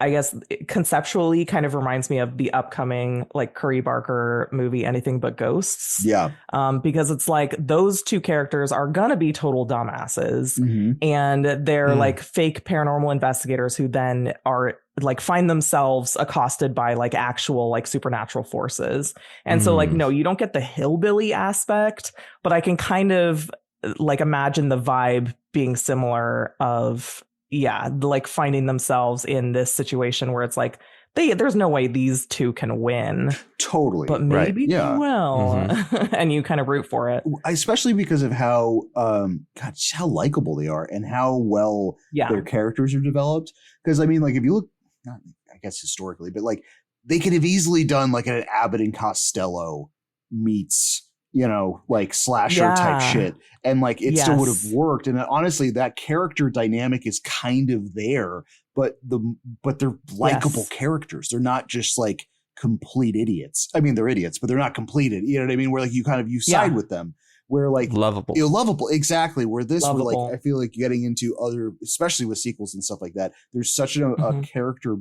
I guess conceptually kind of reminds me of the upcoming like Curry Barker movie, Anything But Ghosts. Yeah. Because it's like those two characters are going to be total dumbasses and they're like fake paranormal investigators who then are like find themselves accosted by like actual like supernatural forces. And so like, no, you don't get the hillbilly aspect, but I can kind of like imagine the vibe being similar of like finding themselves in this situation where it's like there's no way these two can win. Totally. But maybe they will. And you kind of root for it. Especially because of how how likable they are and how well their characters are developed. Because I mean, like if you look, not I guess historically, but like they could have easily done like an Abbott and Costello meets like slasher type shit. And like it still would have worked. And honestly, that character dynamic is kind of there, but they're likable characters. They're not just like complete idiots. I mean, they're idiots, but they're not completed. You know what I mean? Where like you side with them. Where like lovable. Lovable, exactly. Where this would like I feel like getting into other, especially with sequels and stuff like that, there's such a character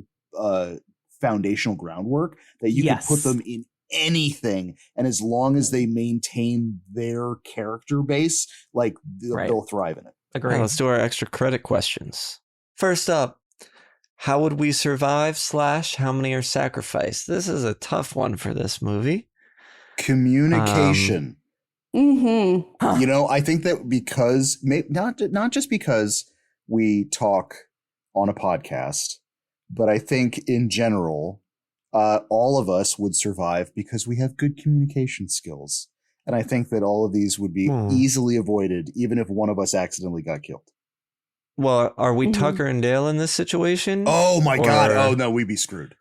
foundational groundwork that you can put them in anything, and as long as they maintain their character base, like they'll thrive in it. Agree. Let's do our extra credit questions. First up, how would we survive / how many are sacrificed? This is a tough one for this movie. Communication. Mm-hmm. You know, I think that because not just because we talk on a podcast, but I think in general, all of us would survive because we have good communication skills. And I think that all of these would be easily avoided, even if one of us accidentally got killed. Well, are we Tucker and Dale in this situation? Oh my God. Oh no, we'd be screwed.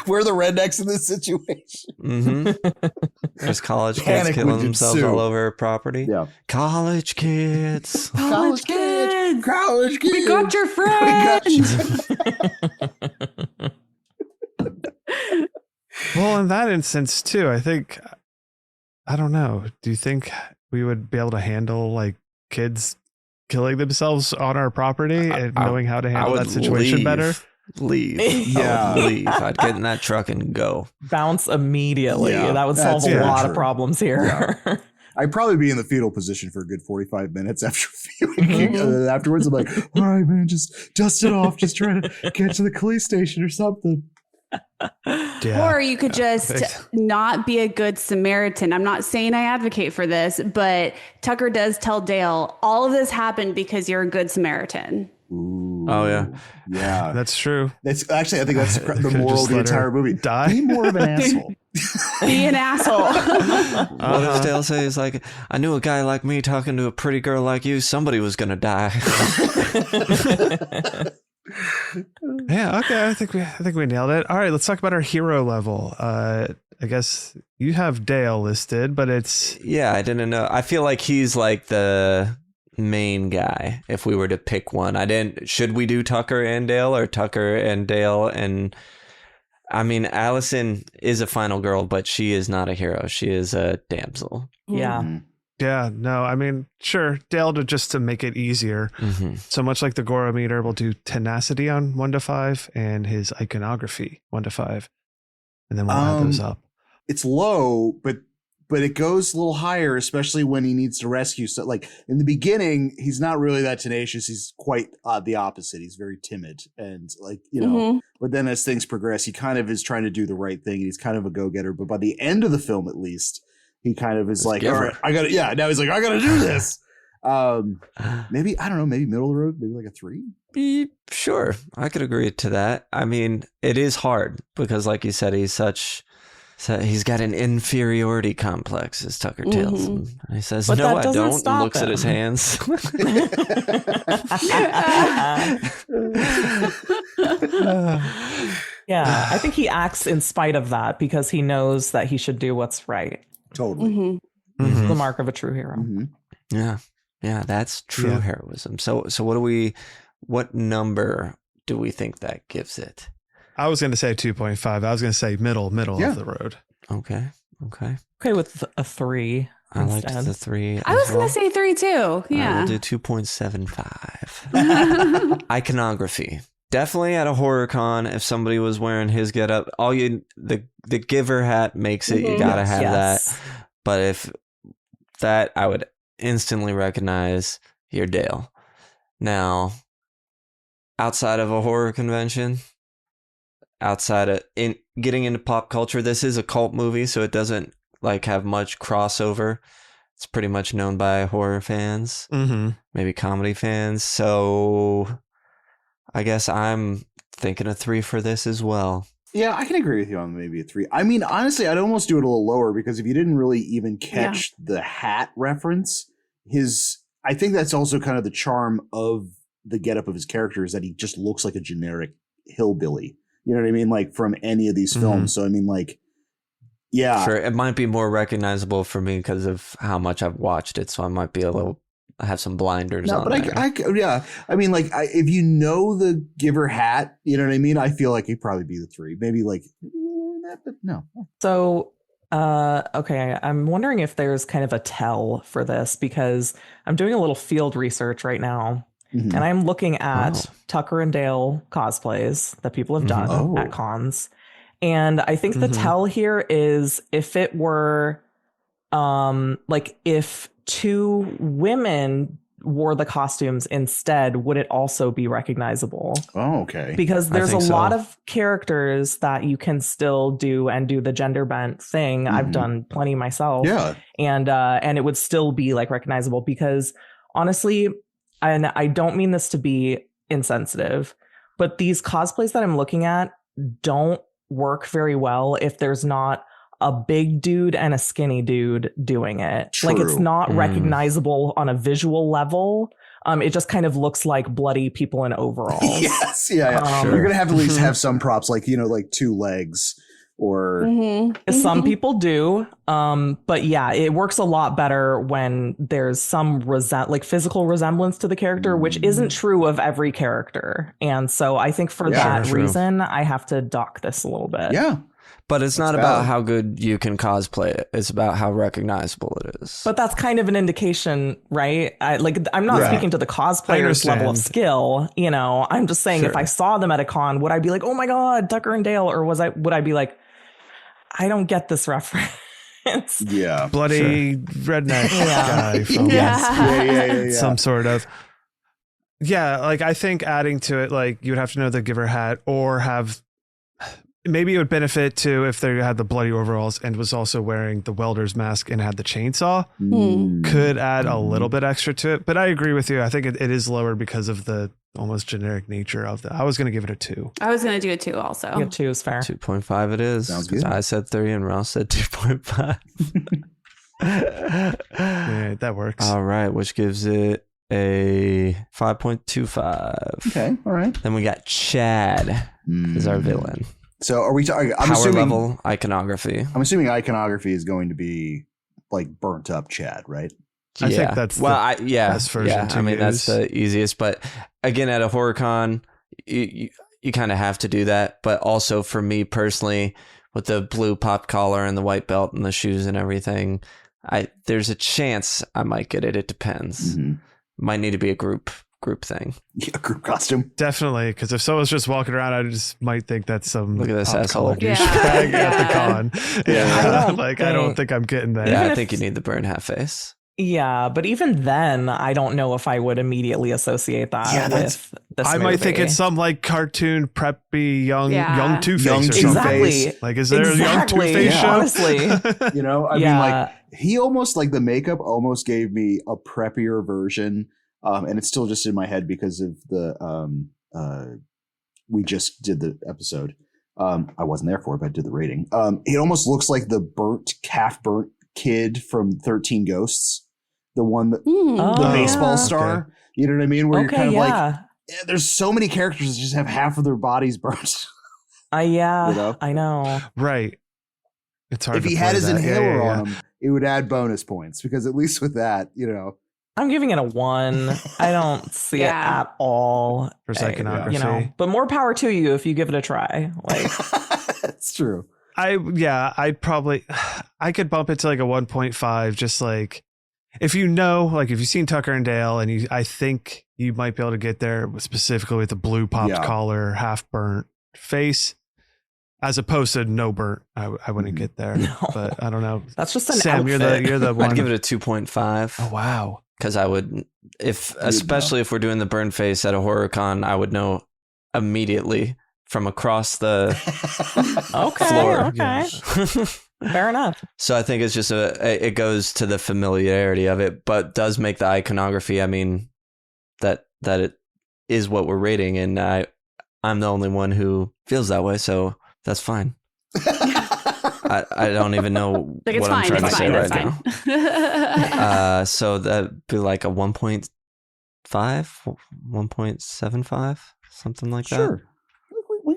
We're the rednecks in this situation. Mm-hmm. There's college kids killing themselves all over property. Yeah. College kids. College kids. College kids. We got your friend. Well, in that instance too, I think, I don't know. Do you think we would be able to handle like kids killing themselves on our property and knowing how to handle that situation better? Leave. Yeah. Leave. I'd get in that truck and go. Bounce immediately. Yeah, that would solve a lot true. of problems here. Yeah. I'd probably be in the fetal position for a good 45 minutes after viewing. Afterwards, I'm like, all right, man, just dust it off. Just try to get to the police station or something. Yeah. Or you could just not be a good Samaritan. I'm not saying I advocate for this, but Tucker does tell Dale, all of this happened because you're a good Samaritan. Ooh, oh, yeah. Yeah. That's true. That's actually, I think that's the moral of the entire movie. Die? Be more of an asshole. Be an asshole. What does Dale say? He's like, I knew a guy like me talking to a pretty girl like you. Somebody was going to die. Yeah, okay. I think we nailed it. All right, let's talk about our hero level. I guess you have Dale listed, but it's Yeah, I didn't know. I feel like he's like the main guy if we were to pick one. Should we do Tucker and Dale or Tucker and Dale? And I mean, Allison is a final girl, but she is not a hero. She is a damsel. Yeah. Mm-hmm. yeah, no, I mean, sure, Dale just to make it easier. Mm-hmm. So much like the Goro meter, we'll do tenacity on 1 to 5 and his iconography 1 to 5, and then we'll add those up. It's low, but it goes a little higher, especially when he needs to rescue. So, like in the beginning, he's not really that tenacious. He's quite the opposite. He's very timid, and like But then as things progress, he kind of is trying to do the right thing. He's kind of a go-getter. But by the end of the film, at least, he kind of is like, all right, I got to. Yeah, now he's like, I got to do this. Maybe I don't know. Maybe middle of the road. Maybe like a 3. Sure, I could agree to that. I mean, it is hard because, like you said, he's got an inferiority complex, as Tucker tells him. And he says, But no, that I doesn't don't, and stop looks at his him. hands. Yeah, I think he acts in spite of that because he knows that he should do what's right. Totally. The mark of a true hero. Yeah. Yeah, that's true heroism. So what number do we think that gives it? I was going to say 2.5. I was going to say middle of the road. Okay. Okay, with a 3. I liked the 3. I was going to say 3 too. Yeah. We'll do 2.75. Iconography. Definitely at a horror con, if somebody was wearing his getup, the giver hat makes it. You gotta have that. But if that, I would instantly recognize you're Dale. Now, outside of a horror convention, getting into pop culture, this is a cult movie, so it doesn't like have much crossover. It's pretty much known by horror fans, maybe comedy fans. So I guess I'm thinking a 3 for this as well. Yeah, I can agree with you on maybe a 3. I mean, honestly, I'd almost do it a little lower because if you didn't really even catch the hat reference, I think that's also kind of the charm of the getup of his character is that he just looks like a generic hillbilly. You know what I mean? Like from any of these films. So I mean, like, yeah, sure. It might be more recognizable for me because of how much I've watched it. So I might be I have some blinders on. But yeah. I mean, like, if you know the giver hat, you know what I mean? I feel like he'd probably be the 3. Maybe like that, but no. So, okay, I'm wondering if there's kind of a tell for this because I'm doing a little field research right now. And I'm looking at Tucker and Dale cosplays that people have done at cons. And I think the tell here is if it were like if 2 women wore the costumes instead, would it also be recognizable? Oh, okay. Because there's a so. lot of characters that you can still do and do the gender bent thing. I've done plenty myself. Yeah. And it would still be like recognizable, because honestly, and I don't mean this to be insensitive, but these cosplays that I'm looking at don't work very well if there's not a big dude and a skinny dude doing it. True. Like, it's not recognizable on a visual level. It just kind of looks like bloody people in overalls. Yes, yeah. Sure. You're gonna have to at least have some props, like like 2 legs or Some people do, but yeah, it works a lot better when there's some physical resemblance to the character, which isn't true of every character. And so I think for that reason, I have to dock this a little bit. Yeah. But it's not about how good you can cosplay it. It's about how recognizable it is. But that's kind of an indication, right? I'm not speaking to the cosplayer's level of skill. I'm just saying, if I saw them at a con, would I be like, oh my God, Tucker and Dale? Or would I be like, I don't get this reference? Yeah. Bloody redneck guy from some sort of. Yeah, like I think adding to it, like you would have to know the giver hat, or have, maybe it would benefit too if they had the bloody overalls and was also wearing the welder's mask and had the chainsaw. Could add a little bit extra to it. But I agree with you. I think it is lower because of the almost generic nature of I was going to give it a 2. I was going to do a 2 also. Yeah, 2 is fair. 2.5 it is. Sounds good. I said 3 and Ross said 2.5. Yeah, that works. All right, which gives it a 5.25. Okay, all right. Then we got Chad is our villain. So are we talking power level iconography? I'm assuming iconography is going to be like burnt up Chad, right? I think that's best version to use. That's the easiest. But again, at a horror con, you kind of have to do that. But also for me personally, with the blue pop collar and the white belt and the shoes and everything, there's a chance I might get it. It depends. Might need to be a group thing. Yeah, group costume. Definitely, because if someone's just walking around, I just might think that's some look at this asshole douchebag at the con. Yeah, I don't think I'm getting there. Yeah, I think you need the burn half face. Yeah, but even then, I don't know if I would immediately associate that with this movie. might think it's some like cartoon preppy young Two-Face or something. Exactly. Like, is there a young Two-Face show? Honestly. I mean, like, he almost, like, the makeup almost gave me a preppier version. And it's still just in my head because of the we just did the episode. I wasn't there for it, but I did the rating. It almost looks like the half burnt kid from 13 Ghosts. The one that the baseball star, okay. You know what I mean? Where you're kind of like, there's so many characters that just have half of their bodies burnt. I know. Right. It's hard. If he had his inhaler on him, it would add bonus points because at least with that, I'm giving it a 1. I don't see it at all. For iconography. But more power to you if you give it a try. Like, that's true. I could bump it to like a 1.5, just like, if if you've seen Tucker and Dale, and I think you might be able to get there specifically with the blue popped collar, half burnt face, as opposed to no burnt. I wouldn't get there, but I don't know. That's just an Sam, outfit. You're the one. I'd give it a 2.5. Oh, wow. Because I would, especially if we're doing the burn face at a horror con, I would know immediately from across the floor. Okay. Fair enough. So I think it's just it goes to the familiarity of it, but does make the iconography. I mean, that it is what we're rating, and I'm the only one who feels that way, so that's fine. I don't even know what I'm trying to say right now. So that'd be like a 1.5, 1.75, something like that. Sure. We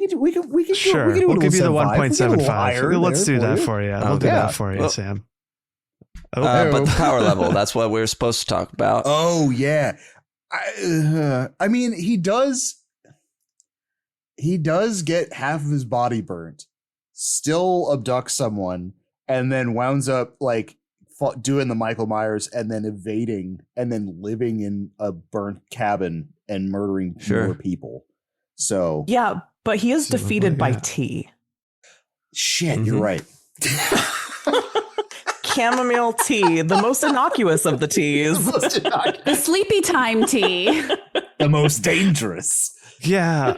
can sure. We'll give you the 1.75. Let's do that for you. We'll do that for you, Sam. But the power level, that's what we're supposed to talk about. Oh, yeah. I mean, he does get half of his body burnt, still abducts someone, and then wounds up like doing the Michael Myers and then evading and then living in a burnt cabin and murdering more people. So yeah, but he is defeated by T. Shit, you're right. chamomile tea, the most innocuous of the teas. The sleepy time tea. The most dangerous. Yeah.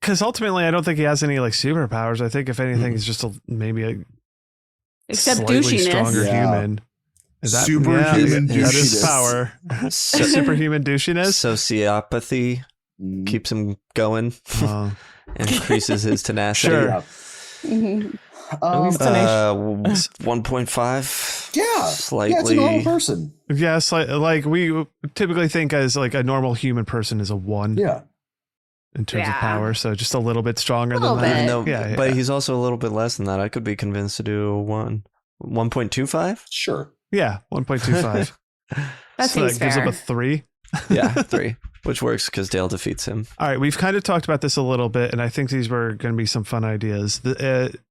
Because ultimately, I don't think he has any like superpowers. I think if anything, he's just maybe a Except slightly douchiness. stronger human. Is that Superhuman that is douchiness. power. Superhuman douchiness. Sociopathy keeps him going. Increases his tenacity. Sure. He's tenacious. 1.5. Yeah. Slightly. Yeah, it's a normal person. Yeah, like we typically think as like a normal human person is a 1. Yeah. In terms of Yeah. power, so just a little bit stronger Little than that. bit. Even though, Yeah, but yeah. he's also a little bit less than that. I could be convinced to do 1.25. Sure. Yeah, 1.25. That So seems that gives him fair. a 3. Yeah, 3, which works because Dale defeats him. All right, we've kind of talked about this a little bit, and I think these were going to be some fun ideas.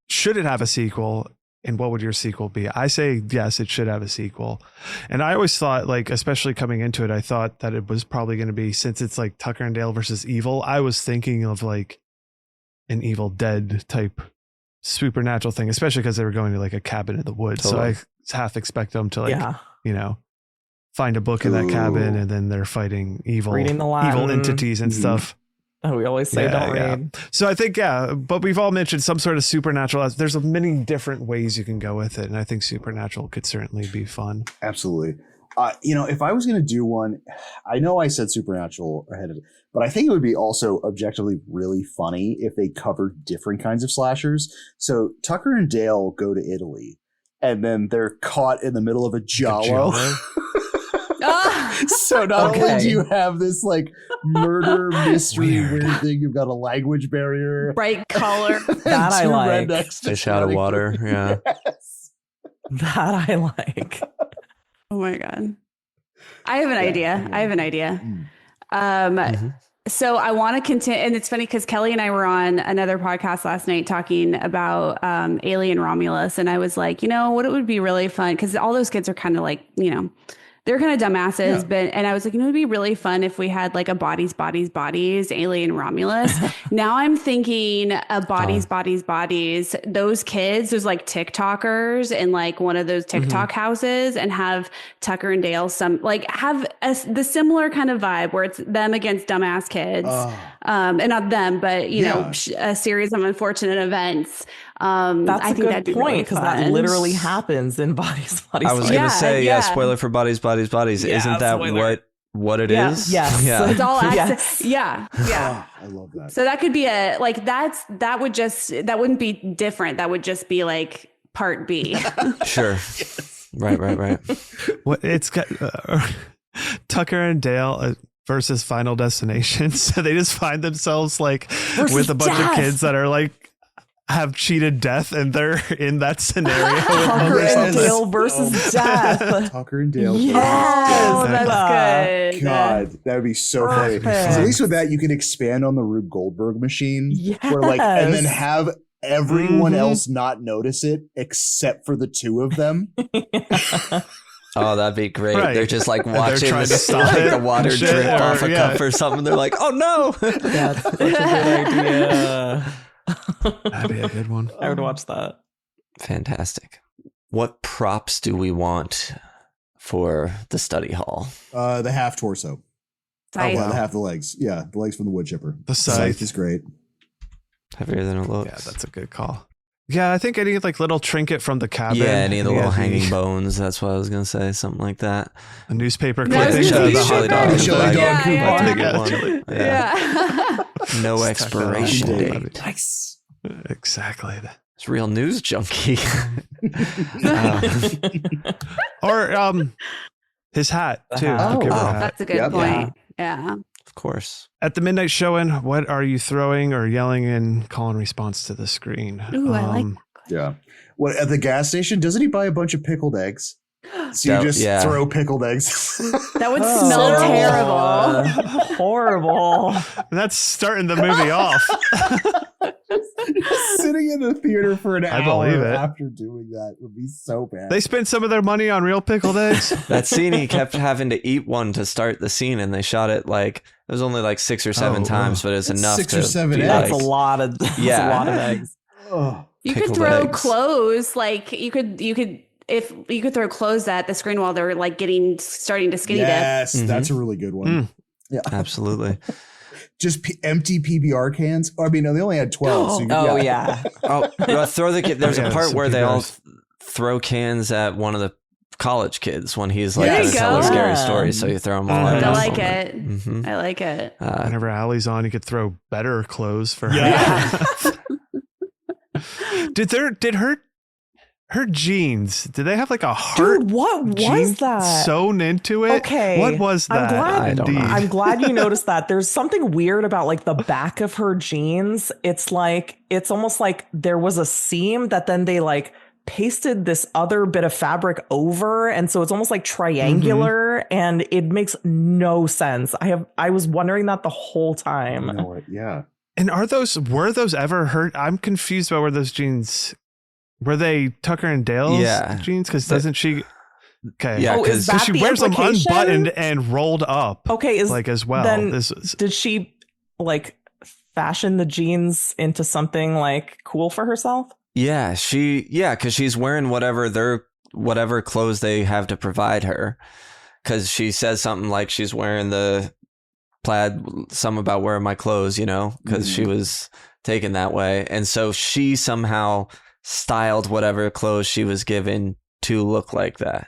Should it have a sequel, and what would your sequel be? I say yes, it should have a sequel. And I always thought, like, especially coming into it, I thought that it was probably going to be, since it's like Tucker and Dale versus evil, I was thinking of like an Evil Dead type supernatural thing, especially because they were going to like a cabin in the woods. Totally. So I half expect them to like, Yeah. you know, find a book in that cabin, and then they're fighting evil Reading the Latin. evil entities and stuff. Oh, we always say don't read. So I think, but we've all mentioned some sort of supernatural. There's many different ways you can go with it. And I think supernatural could certainly be fun. Absolutely. If I was going to do one, I know I said supernatural ahead of it, but I think it would be also objectively really funny if they covered different kinds of slashers. So Tucker and Dale go to Italy, and then they're caught in the middle of a giallo. So not only do you have this like murder mystery weird thing, you've got a language barrier, Bright color. That I like. Fish out of water. Yeah. Yes. That I like. Oh my God. I have an idea. So I want to continue. And it's funny because Kelly and I were on another podcast last night talking about Alien Romulus. And I was like, what it would be really fun, because all those kids are kind of like, they're kind of dumbasses, and I was like, it'd be really fun if we had like a bodies, Alien Romulus. Now I'm thinking a bodies. Those kids, there's like TikTokers in like one of those TikTok houses, and have Tucker and Dale have the similar kind of vibe where it's them against dumbass kids, and not them, but a series of unfortunate events. That's I a think good that'd be point, really because that fun. literally happens in Bodies. I was going to say, spoiler for Bodies. Yeah, Isn't that spoiler. what it is? Yes. Yeah. It's all Yes. Yeah. I love that. So that could be that wouldn't be different. That would just be like part B. Sure. Right. What it's got Tucker and Dale versus Final Destination. So they just find themselves like with a bunch of kids that are like have cheated death, and they're in that scenario. Tucker and Dale versus death. Tucker and Dale. Oh, versus death. that's good. God, that would be so funny. So at least with that, you can expand on the Rube Goldberg machine, where and then have everyone else not notice it except for the two of them. Oh, that'd be great. Right. They're just like they're watching trying to stop the it. water Shit, drip or- off a yeah. cup or something. They're like, oh no. That's such a good idea. That'd be a good one. I would watch that. Fantastic. What props do we want for the study hall? The half torso. Scythe. The half the legs. Yeah, the legs from the wood chipper. The scythe. is great. Heavier than it looks. Yeah, that's a good call. Yeah, I think any like little trinket from the cabin. Yeah, any of the little the- hanging bones. That's what I was gonna say. Something like that. A newspaper Nice. clipping. Chili the dog. hot dog. Chili dog Yeah, coupon. yeah. That's a Yeah, good one. chili- Yeah. Yeah. No Stuck expiration that on. date. Nice. Exactly. It's real news junkie. Or his hat The too. hat. the Oh, Cooper wow. hat. That's a good Yep. point. Yeah. Of course. At the midnight showing, what are you throwing or yelling in call in response to the screen? Ooh, I like that. Yeah. What at the gas station? Doesn't he buy a bunch of pickled eggs? So you just throw pickled eggs. That would smell terrible. Horrible. That's starting the movie off. Sitting in the theater for an I hour believe it. after doing that would be so bad. They spent some of their money on real pickled eggs. That scene, he kept having to eat one to start the scene, and they shot it like it was only like 6 or 7 Oh, times, but it's That's enough 6 to or 7 be eggs. That's like, a lot of Yeah. eggs. Oh, You could throw clothes, like you could if you could throw clothes at the screen while they're like starting to skinny dip. Yes, that's a really good one. Yeah, absolutely. Just empty PBR cans. I mean, no, they only had 12. So Throw the kid. There's a part where they all throw cans at one of the college kids when he's like going to tell a scary story. So you throw them all at I like it. I like it. Whenever Allie's on, you could throw better clothes for her. Yeah. Did her jeans, did they have like a heart? Dude, what was that? Sewn into it? Okay. What was that? I'm glad you noticed that. There's something weird about like the back of her jeans. It's almost like there was a seam that then they like pasted this other bit of fabric over. And so it's almost like triangular and it makes no sense. I was wondering that the whole time. Yeah. And were those ever hurt? I'm confused about where those jeans, were they Tucker and Dale's jeans? Because doesn't she? Okay. Yeah, because she wears them unbuttoned and rolled up. Okay. As well. Then did she like fashion the jeans into something like cool for herself? Yeah, because she's wearing whatever clothes they have to provide her. Because she says something like she's wearing the plaid, something about wearing my clothes, because she was taken that way. And so she somehow styled whatever clothes she was given to look like that.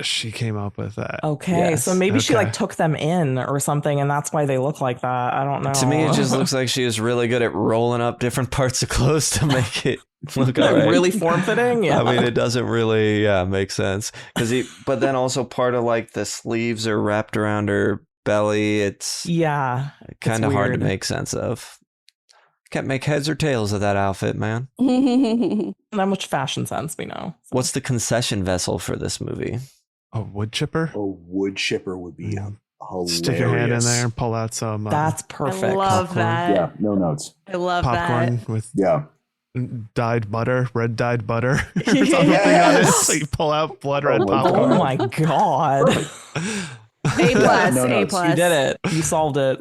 She came up with that. Okay, so maybe she like took them in or something, and that's why they look like that. I don't know. To me, it just looks like she is really good at rolling up different parts of clothes to make it look all right. Really form-fitting. Yeah, I mean, it doesn't really make sense but then also part of like the sleeves are wrapped around her belly. It's kind of hard to make sense of. Can't make heads or tails of that outfit, man. Not much fashion sense, we know. What's the concession vessel for this movie? A wood chipper? A wood chipper would be hilarious. Stick your hand in there and pull out some. That's perfect. I love popcorn. that. Yeah, no notes. I love popcorn that. with red dyed butter. So you pull out blood red popcorn. Oh my god. A plus. No A notes. plus. You did it. You solved it.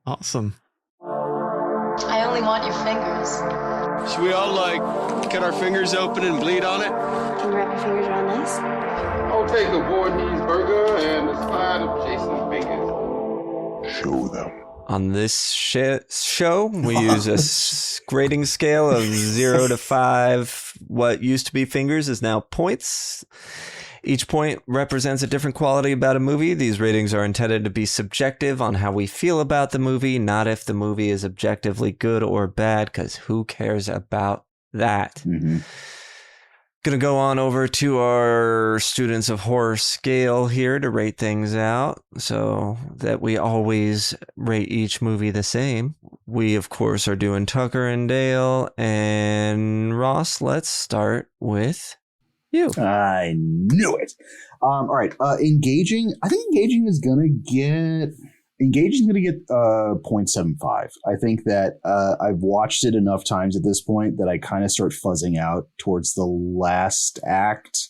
Awesome. I only want your fingers. Should we all cut our fingers open and bleed on it? Can you wrap your fingers around this? I'll take a Voorhees burger and a side of Jason's fingers. Show them. On this show, we use a grading scale of 0 to 5. What used to be fingers is now points. Each point represents a different quality about a movie. These ratings are intended to be subjective on how we feel about the movie, not if the movie is objectively good or bad, because who cares about that? Mm-hmm. Gonna go on over to our Students of Horror scale here to rate things out so that we always rate each movie the same. We, of course, are doing Tucker and Dale. And Ross, let's start with you. I knew it. All right. Engaging. I think engaging is gonna get 0.75. I think that I've watched it enough times at this point that I kind of start fuzzing out towards the last act.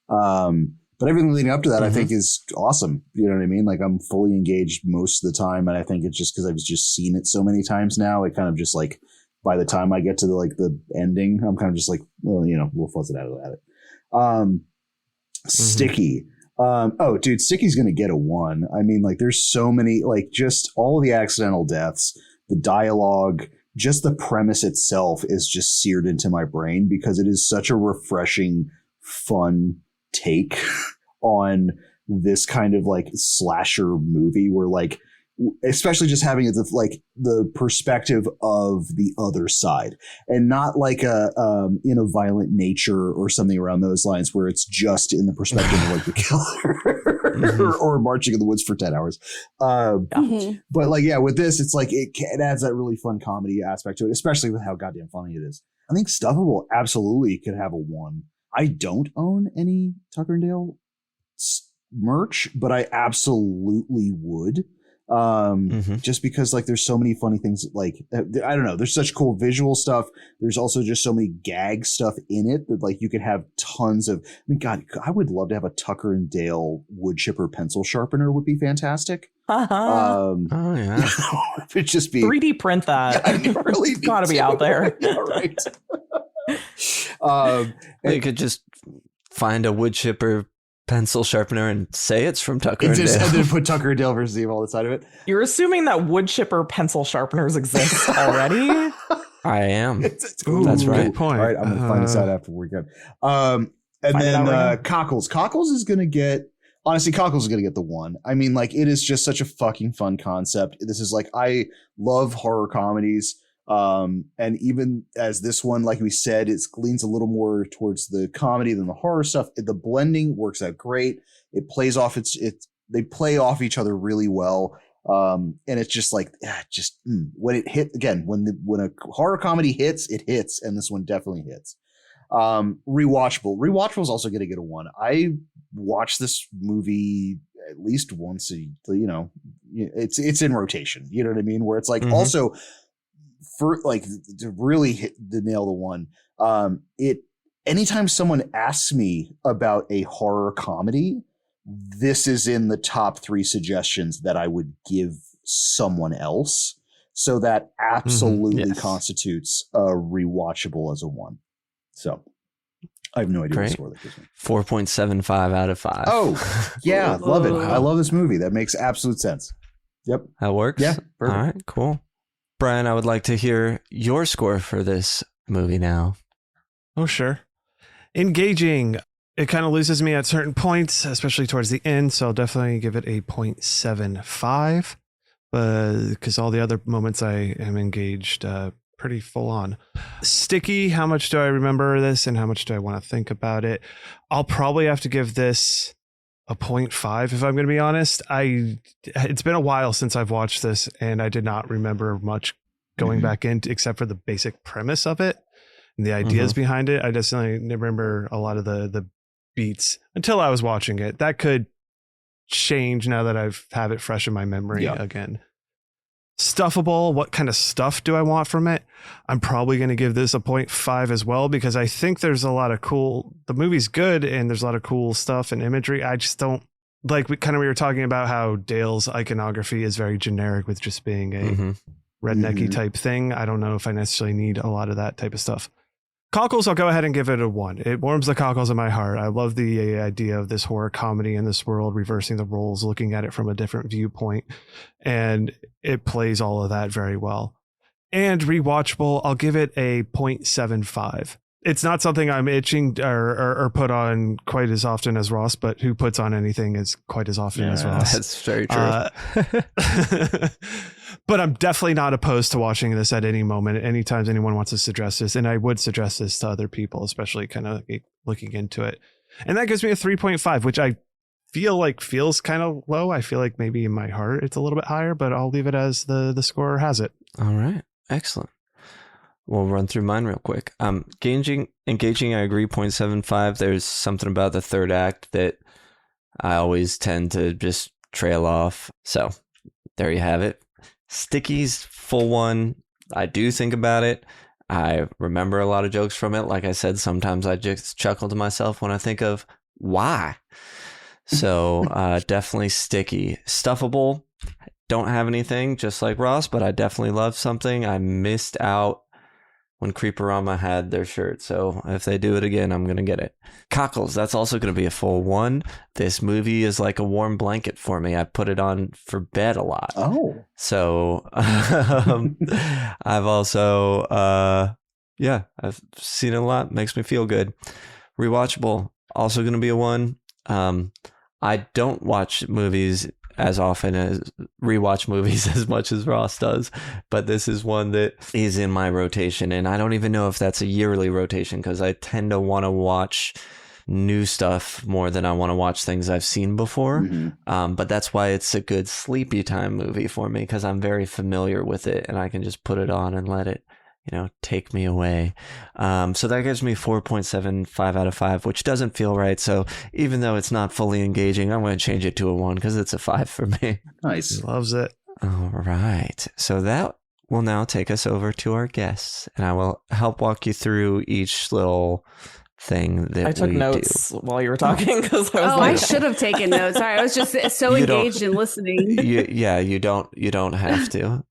But everything leading up to that, I think, is awesome. You know what I mean? Like, I'm fully engaged most of the time, and I think it's just because I've just seen it so many times now. It kind of just like by the time I get to the ending, I'm kind of just like, well, we'll fuzz it out of that. Sticky. Dude, Sticky's gonna get a 1. I mean, there's so many, just all the accidental deaths, the dialogue, just the premise itself is just seared into my brain because it is such a refreshing, fun take on this kind of slasher movie where especially just having the perspective of the other side and not in a violent nature or something around those lines where it's just in the perspective of the killer or marching in the woods for 10 hours. But with this, it's it adds that really fun comedy aspect to it, especially with how goddamn funny it is. I think Stuffable absolutely could have a 1. I don't own any Tucker and Dale merch, but I absolutely would. Just because like there's so many funny things, like I don't know, there's such cool visual stuff. There's also just so many gag stuff in it that like you could have tons of. I mean, God, I would love to have a Tucker and Dale wood chipper pencil sharpener. Would be fantastic. Oh yeah, it'd just be 3D print that. Yeah, really it's got to be out there. Yeah, right. You could just find a wood chipper pencil sharpener and say it's from Tucker and Dale. And then put Tucker and Dale versus Eve on the side of it. You're assuming that wood chipper pencil sharpeners exist already? I am. Ooh, that's right. Good point. All right, I'm gonna find this out after we're good. And then Cockles. Cockles is gonna get. Honestly, Cockles is going to get the one. I mean, like, it is just such a fucking fun concept. This is like, I love horror comedies. And even as this one, like we said, it leans a little more towards the comedy than the horror stuff. The blending works out great. It plays off they play off each other really well. And it's just like, when it hit again, when a horror comedy hits, it hits. And this one definitely hits. Rewatchable is also going to get a one. I watch this movie at least once it's in rotation, you know what I mean, where it's like also for like to really nail the one, anytime someone asks me about a horror comedy, this is in the top 3 suggestions that I would give someone else, so that absolutely constitutes a rewatchable as a one. So I have no idea what score that gives me. 4.75 out of 5. Oh, yeah. Love it. I love this movie. That makes absolute sense. Yep. That works? Yeah. Perfect. All right, cool. Brian, I would like to hear your score for this movie now. Oh, sure. Engaging. It kind of loses me at certain points, especially towards the end. So I'll definitely give it a 0.75. Because all the other moments I am engaged, pretty full on. Sticky, how much do I remember this and how much do I want to think about it? I'll probably have to give this a 0.5 if I'm going to be honest. It's been a while since I've watched this and I did not remember much going back in except for the basic premise of it and the ideas behind it. I definitely remember a lot of the beats until I was watching it. That could change now that I've have it fresh in my memory again. Stuffable, what kind of stuff do I want from it? I'm probably going to give this a 0.5 as well, because I think there's a lot of the movie's good and there's a lot of cool stuff and imagery. I just don't like, we were talking about how Dale's iconography is very generic with just being a rednecky type thing. I don't know if I necessarily need a lot of that type of stuff. Cockles, I'll go ahead and give it a 1. It warms the cockles in my heart. I love the idea of this horror comedy in this world, reversing the roles, looking at it from a different viewpoint. And it plays all of that very well. And rewatchable, I'll give it a 0.75. It's not something I'm itching or put on quite as often as Ross, but who puts on anything as quite as often as Ross? That's very true. But I'm definitely not opposed to watching this at any moment. Anytime anyone wants to suggest this, and I would suggest this to other people, especially kind of looking into it. And that gives me a 3.5, which I feel like feels kind of low. I feel like maybe in my heart it's a little bit higher, but I'll leave it as the scorer has it. All right. Excellent. We'll run through mine real quick. Engaging, I agree, 0.75. There's something about the third act that I always tend to just trail off. So there you have it. Sticky's full 1. I do think about it. I remember a lot of jokes from it. Like I said, sometimes I just chuckle to myself when I think of why. So definitely Sticky. Stuffable, don't have anything, just like Ross, but I definitely love something. I missed out when Creeperama had their shirt. So if they do it again, I'm going to get it. Cockles, that's also going to be a full 1. This movie is like a warm blanket for me. I put it on for bed a lot. Oh. So I've also, I've seen it a lot. Makes me feel good. Rewatchable, also going to be a 1. I don't watch movies as often as rewatch movies as much as Ross does, but this is one that is in my rotation, and I don't even know if that's a yearly rotation because I tend to want to watch new stuff more than I want to watch things I've seen before. But that's why it's a good sleepy time movie for me, because I'm very familiar with it and I can just put it on and let it take me away. So that gives me 4.75 out of 5, which doesn't feel right. So even though it's not fully engaging, I'm going to change it to a 1 because it's a 5 for me. Nice. Loves it. All right. So that will now take us over to our guests, and I will help walk you through each little thing that I took we notes do. while you were talking because I should have taken notes. Sorry, I was just so engaged in listening. You don't have to.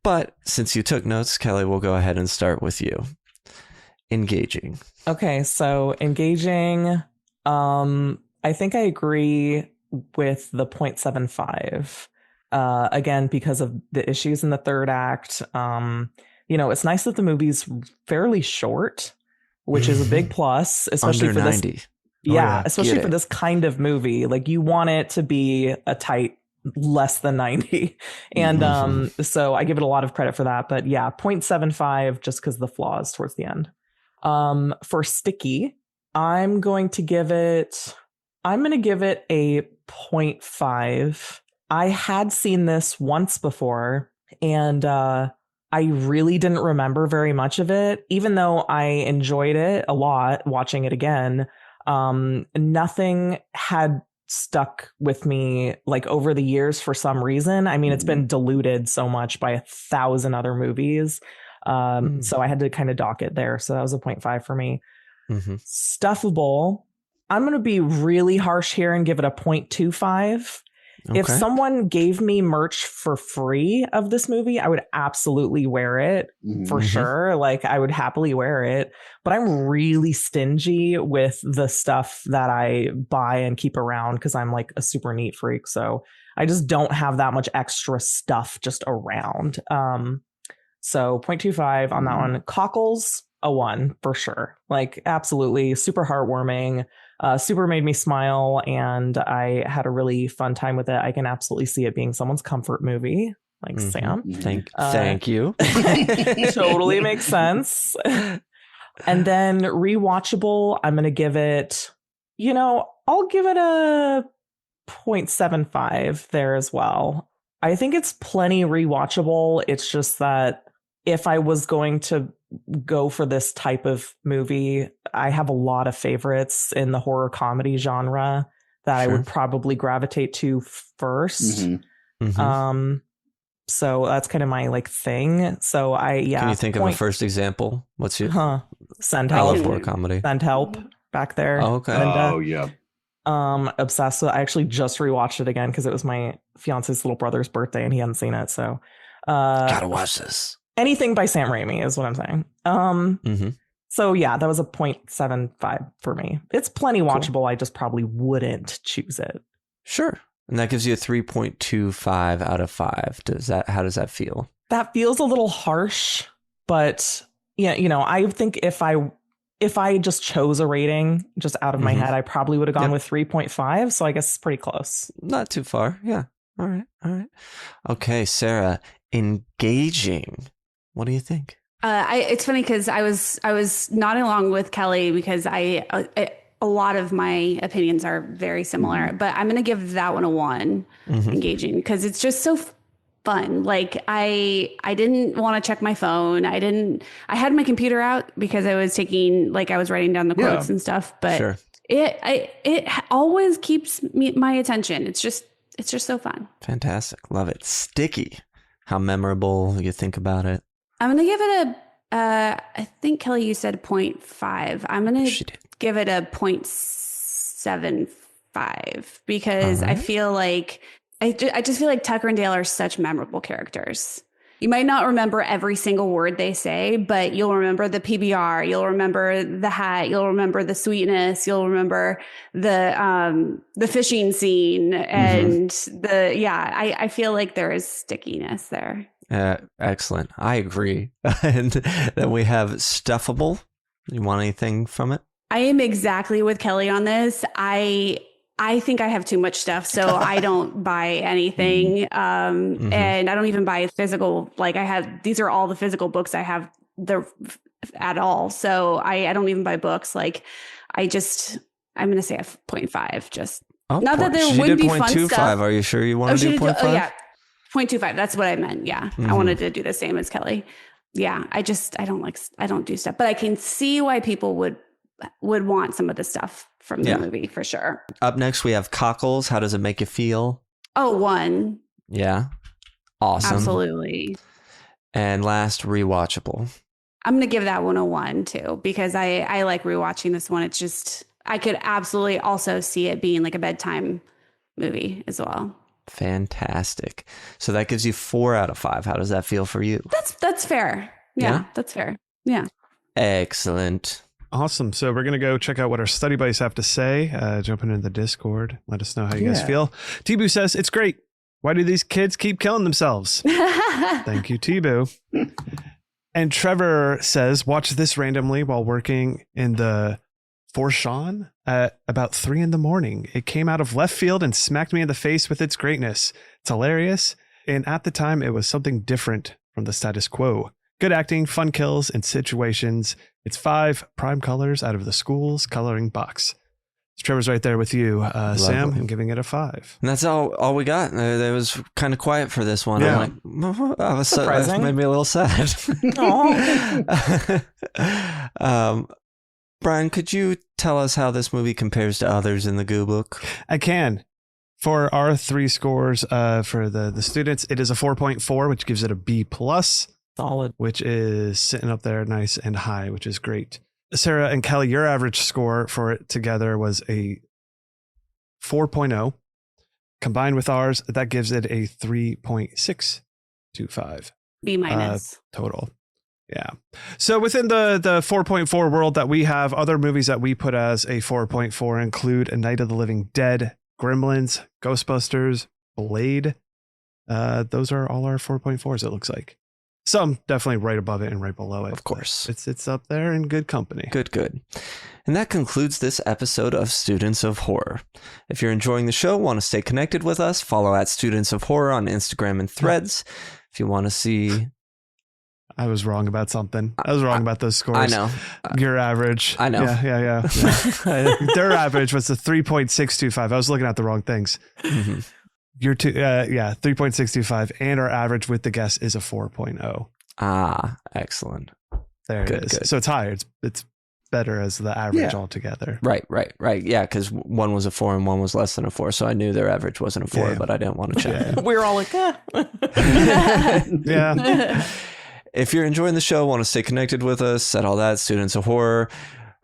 But since you took notes, Kelly, we'll go ahead and start with you. Engaging. Okay, so engaging. I think I agree with the 0.75. Again, because of the issues in the third act. It's nice that the movie's fairly short, which is a big plus, especially Under for 90. this. Especially for this kind of movie. Like, you want it to be a tight less than 90. And so I give it a lot of credit for that. But 0.75 just because the flaws towards the end. For Sticky, I'm going to give it a 0.5. I had seen this once before, and I really didn't remember very much of it, even though I enjoyed it a lot watching it again. Nothing had stuck with me like over the years for some reason. I mean, it's been diluted so much by 1,000 other movies. So I had to kind of dock it there. So that was a 0.5 for me. Stuffable, I'm going to be really harsh here and give it a 0.25. Okay. If someone gave me merch for free of this movie, I would absolutely wear it for sure. Like, I would happily wear it, but I'm really stingy with the stuff that I buy and keep around because I'm like a super neat freak. So I just don't have that much extra stuff just around. So 0.25 on that one. Cockles, a 1 for sure. Like, absolutely super heartwarming. Super made me smile, and I had a really fun time with it. I can absolutely see it being someone's comfort movie, like Sam. Thank you. Totally makes sense. And then rewatchable, I'm going to give it, I'll give it a 0.75 there as well. I think it's plenty rewatchable. It's just that if I was going to go for this type of movie, I have a lot of favorites in the horror comedy genre that I would probably gravitate to first. So that's kind of my like thing. So Can you think of a first example? What's your Send I Help? love horror comedy. Send Help back there. Oh, okay. Oh yeah. Obsessed with. I actually just rewatched it again because it was my fiance's little brother's birthday and he hadn't seen it. So gotta watch this. Anything by Sam Raimi is what I'm saying. So that was a 0.75 for me. It's plenty watchable. Cool. I just probably wouldn't choose it. Sure. And that gives you a 3.25 out of 5. How does that feel? That feels a little harsh, but I think if I just chose a rating just out of my head, I probably would have gone with 3.5. So I guess it's pretty close. Not too far. Yeah. All right. Okay, Sarah, engaging. What do you think? It's funny because I was nodding along with Kelly because a lot of my opinions are very similar, but I'm going to give that one a 1, engaging, because it's just so fun. Like, I didn't want to check my phone. I had my computer out because I was writing down the quotes and stuff, but it always keeps my attention. It's just so fun. Fantastic. Love it. Sticky. How memorable you think about it? I'm going to give it I think, Kelly, you said 0.5. I'm going to give it a 0.75 because I feel like, I just feel like Tucker and Dale are such memorable characters. You might not remember every single word they say, but you'll remember the PBR, you'll remember the hat, you'll remember the sweetness, you'll remember the fishing scene, and I feel like there is stickiness there. Excellent. I agree. And then we have Stuffable. You want anything from it? I am exactly with Kelly on this. I think I have too much stuff, so I don't buy anything. And I don't even buy physical. Like, these are all the physical books I have there at all. So I don't even buy books. Like, I'm going to say a 0.5. Just not that there wouldn't be fun stuff. Are you sure you want to do 0.5? Yeah. 0.25. That's what I meant. Yeah. I wanted to do the same as Kelly. yeah, I don't do stuff, but I can see why people would want some of the stuff from the movie for sure. Up next, we have Cockles. How does it make you feel? Oh, 1. Yeah. Awesome. Absolutely. And last, Rewatchable. I'm going to give that one a 1 too, because I like rewatching this one. It's just, I could absolutely also see it being like a bedtime movie as well. Fantastic. So that gives you 4 out of 5. How does that feel for you? That's fair. Yeah, that's fair. Yeah. Excellent. Awesome. So we're going to go check out what our study buddies have to say. Jumping into the Discord. Let us know how you guys feel. T-Boo says, it's great. Why do these kids keep killing themselves? Thank you, T-Boo. And Trevor says, watch this randomly while working in the Forshawn at about 3 a.m. It came out of left field and smacked me in the face with its greatness. It's hilarious. And at the time, it was something different from the status quo. Good acting, fun kills, and situations. It's 5 prime colors out of the school's coloring box. So Trevor's right there with you, Sam. I'm giving it a 5. And that's all we got. It was kind of quiet for this one. Yeah. I'm like, it made me a little sad. Brian, could you tell us how this movie compares to others in the Goo Book? I can. For our 3 scores for the students, it is a 4.4, which gives it a B+. Solid. Which is sitting up there nice and high, which is great. Sarah and Kellie, your average score for it together was a 4.0. Combined with ours, that gives it a 3.625. B- total. Yeah. So within the 4.4 world that we have, other movies that we put as a 4.4 include A Night of the Living Dead, Gremlins, Ghostbusters, Blade. Those are all our 4.4s, it looks like. Some definitely right above it and right below it. Of course. It's up there in good company. Good. And that concludes this episode of Students of Horror. If you're enjoying the show, want to stay connected with us, follow at Students of Horror on Instagram and Threads. If you want to see... I was wrong about something. I was wrong about those scores. I know. Your average. I know. Yeah. Their average was the 3.625. I was looking at the wrong things. Mm-hmm. Your 3.625, and our average with the guest is a 4.0. Ah, excellent. There it is. Good. So it's higher. It's better as the average altogether. Right. Yeah, because one was a 4 and one was less than a 4. So I knew their average wasn't a 4, but I didn't want to check. We were all like, yeah. If you're enjoying the show, want to stay connected with us, said all that, Students of Horror.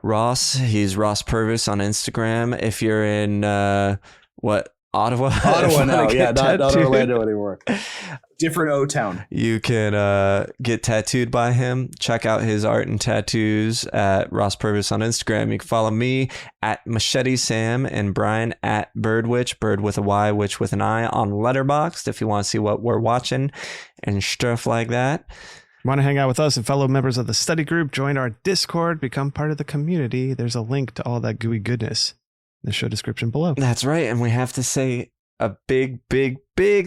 Ross, he's Ross Purvis on Instagram. If you're in Ottawa now. Yeah, not Orlando anymore. Different O-town. You can get tattooed by him. Check out his art and tattoos at Ross Purvis on Instagram. You can follow me at Machete Sam and Brian at Birdwitch, Bird with a Y, Witch with an I on Letterboxd if you want to see what we're watching and stuff like that. Want to hang out with us and fellow members of the study group? Join our Discord, become part of the community. There's a link to all that gooey goodness in the show description below. That's right. And we have to say a big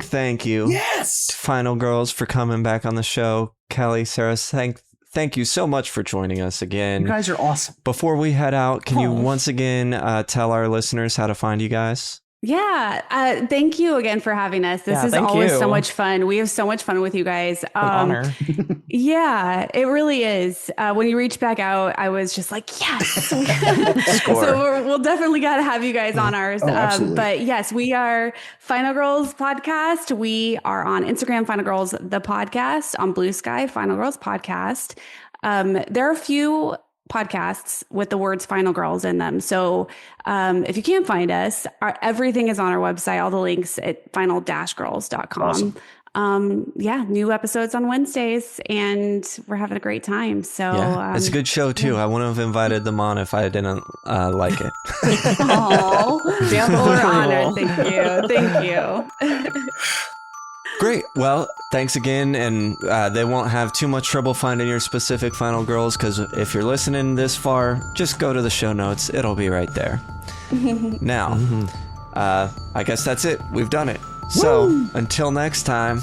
thank you to Final Girls for coming back on the show. Kellie, Sarah, thank you so much for joining us again. You guys are awesome. Before we head out, can you once again tell our listeners how to find you guys? Yeah. Thank you again for having us. This is always so much fun. We have so much fun with you guys. Honor. Yeah, it really is. When you reached back out, I was just like, yes. So we'll definitely got to have you guys on ours. But yes, we are Final Girls Podcast. We are on Instagram, Final Girls, the podcast, on Blue Sky, Final Girls Podcast. There are a few podcasts with the words Final Girls in them. So if you can't find us, everything is on our website, all the links at final-girls.com. Awesome. New episodes on Wednesdays, and we're having a great time. So it's a good show too. I wouldn't have invited them on if I didn't like it. Oh, we're honored. Thank you. Great. Well, thanks again. And they won't have too much trouble finding your specific Final Girls, because if you're listening this far, just go to the show notes. It'll be right there. Now, I guess that's it. We've done it. So until next time,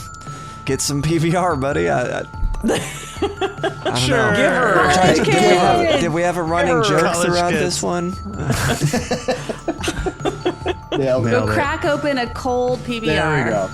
get some PBR, buddy. I don't know. Did we have a running joke throughout this one? Go crack open a cold PBR. There we go.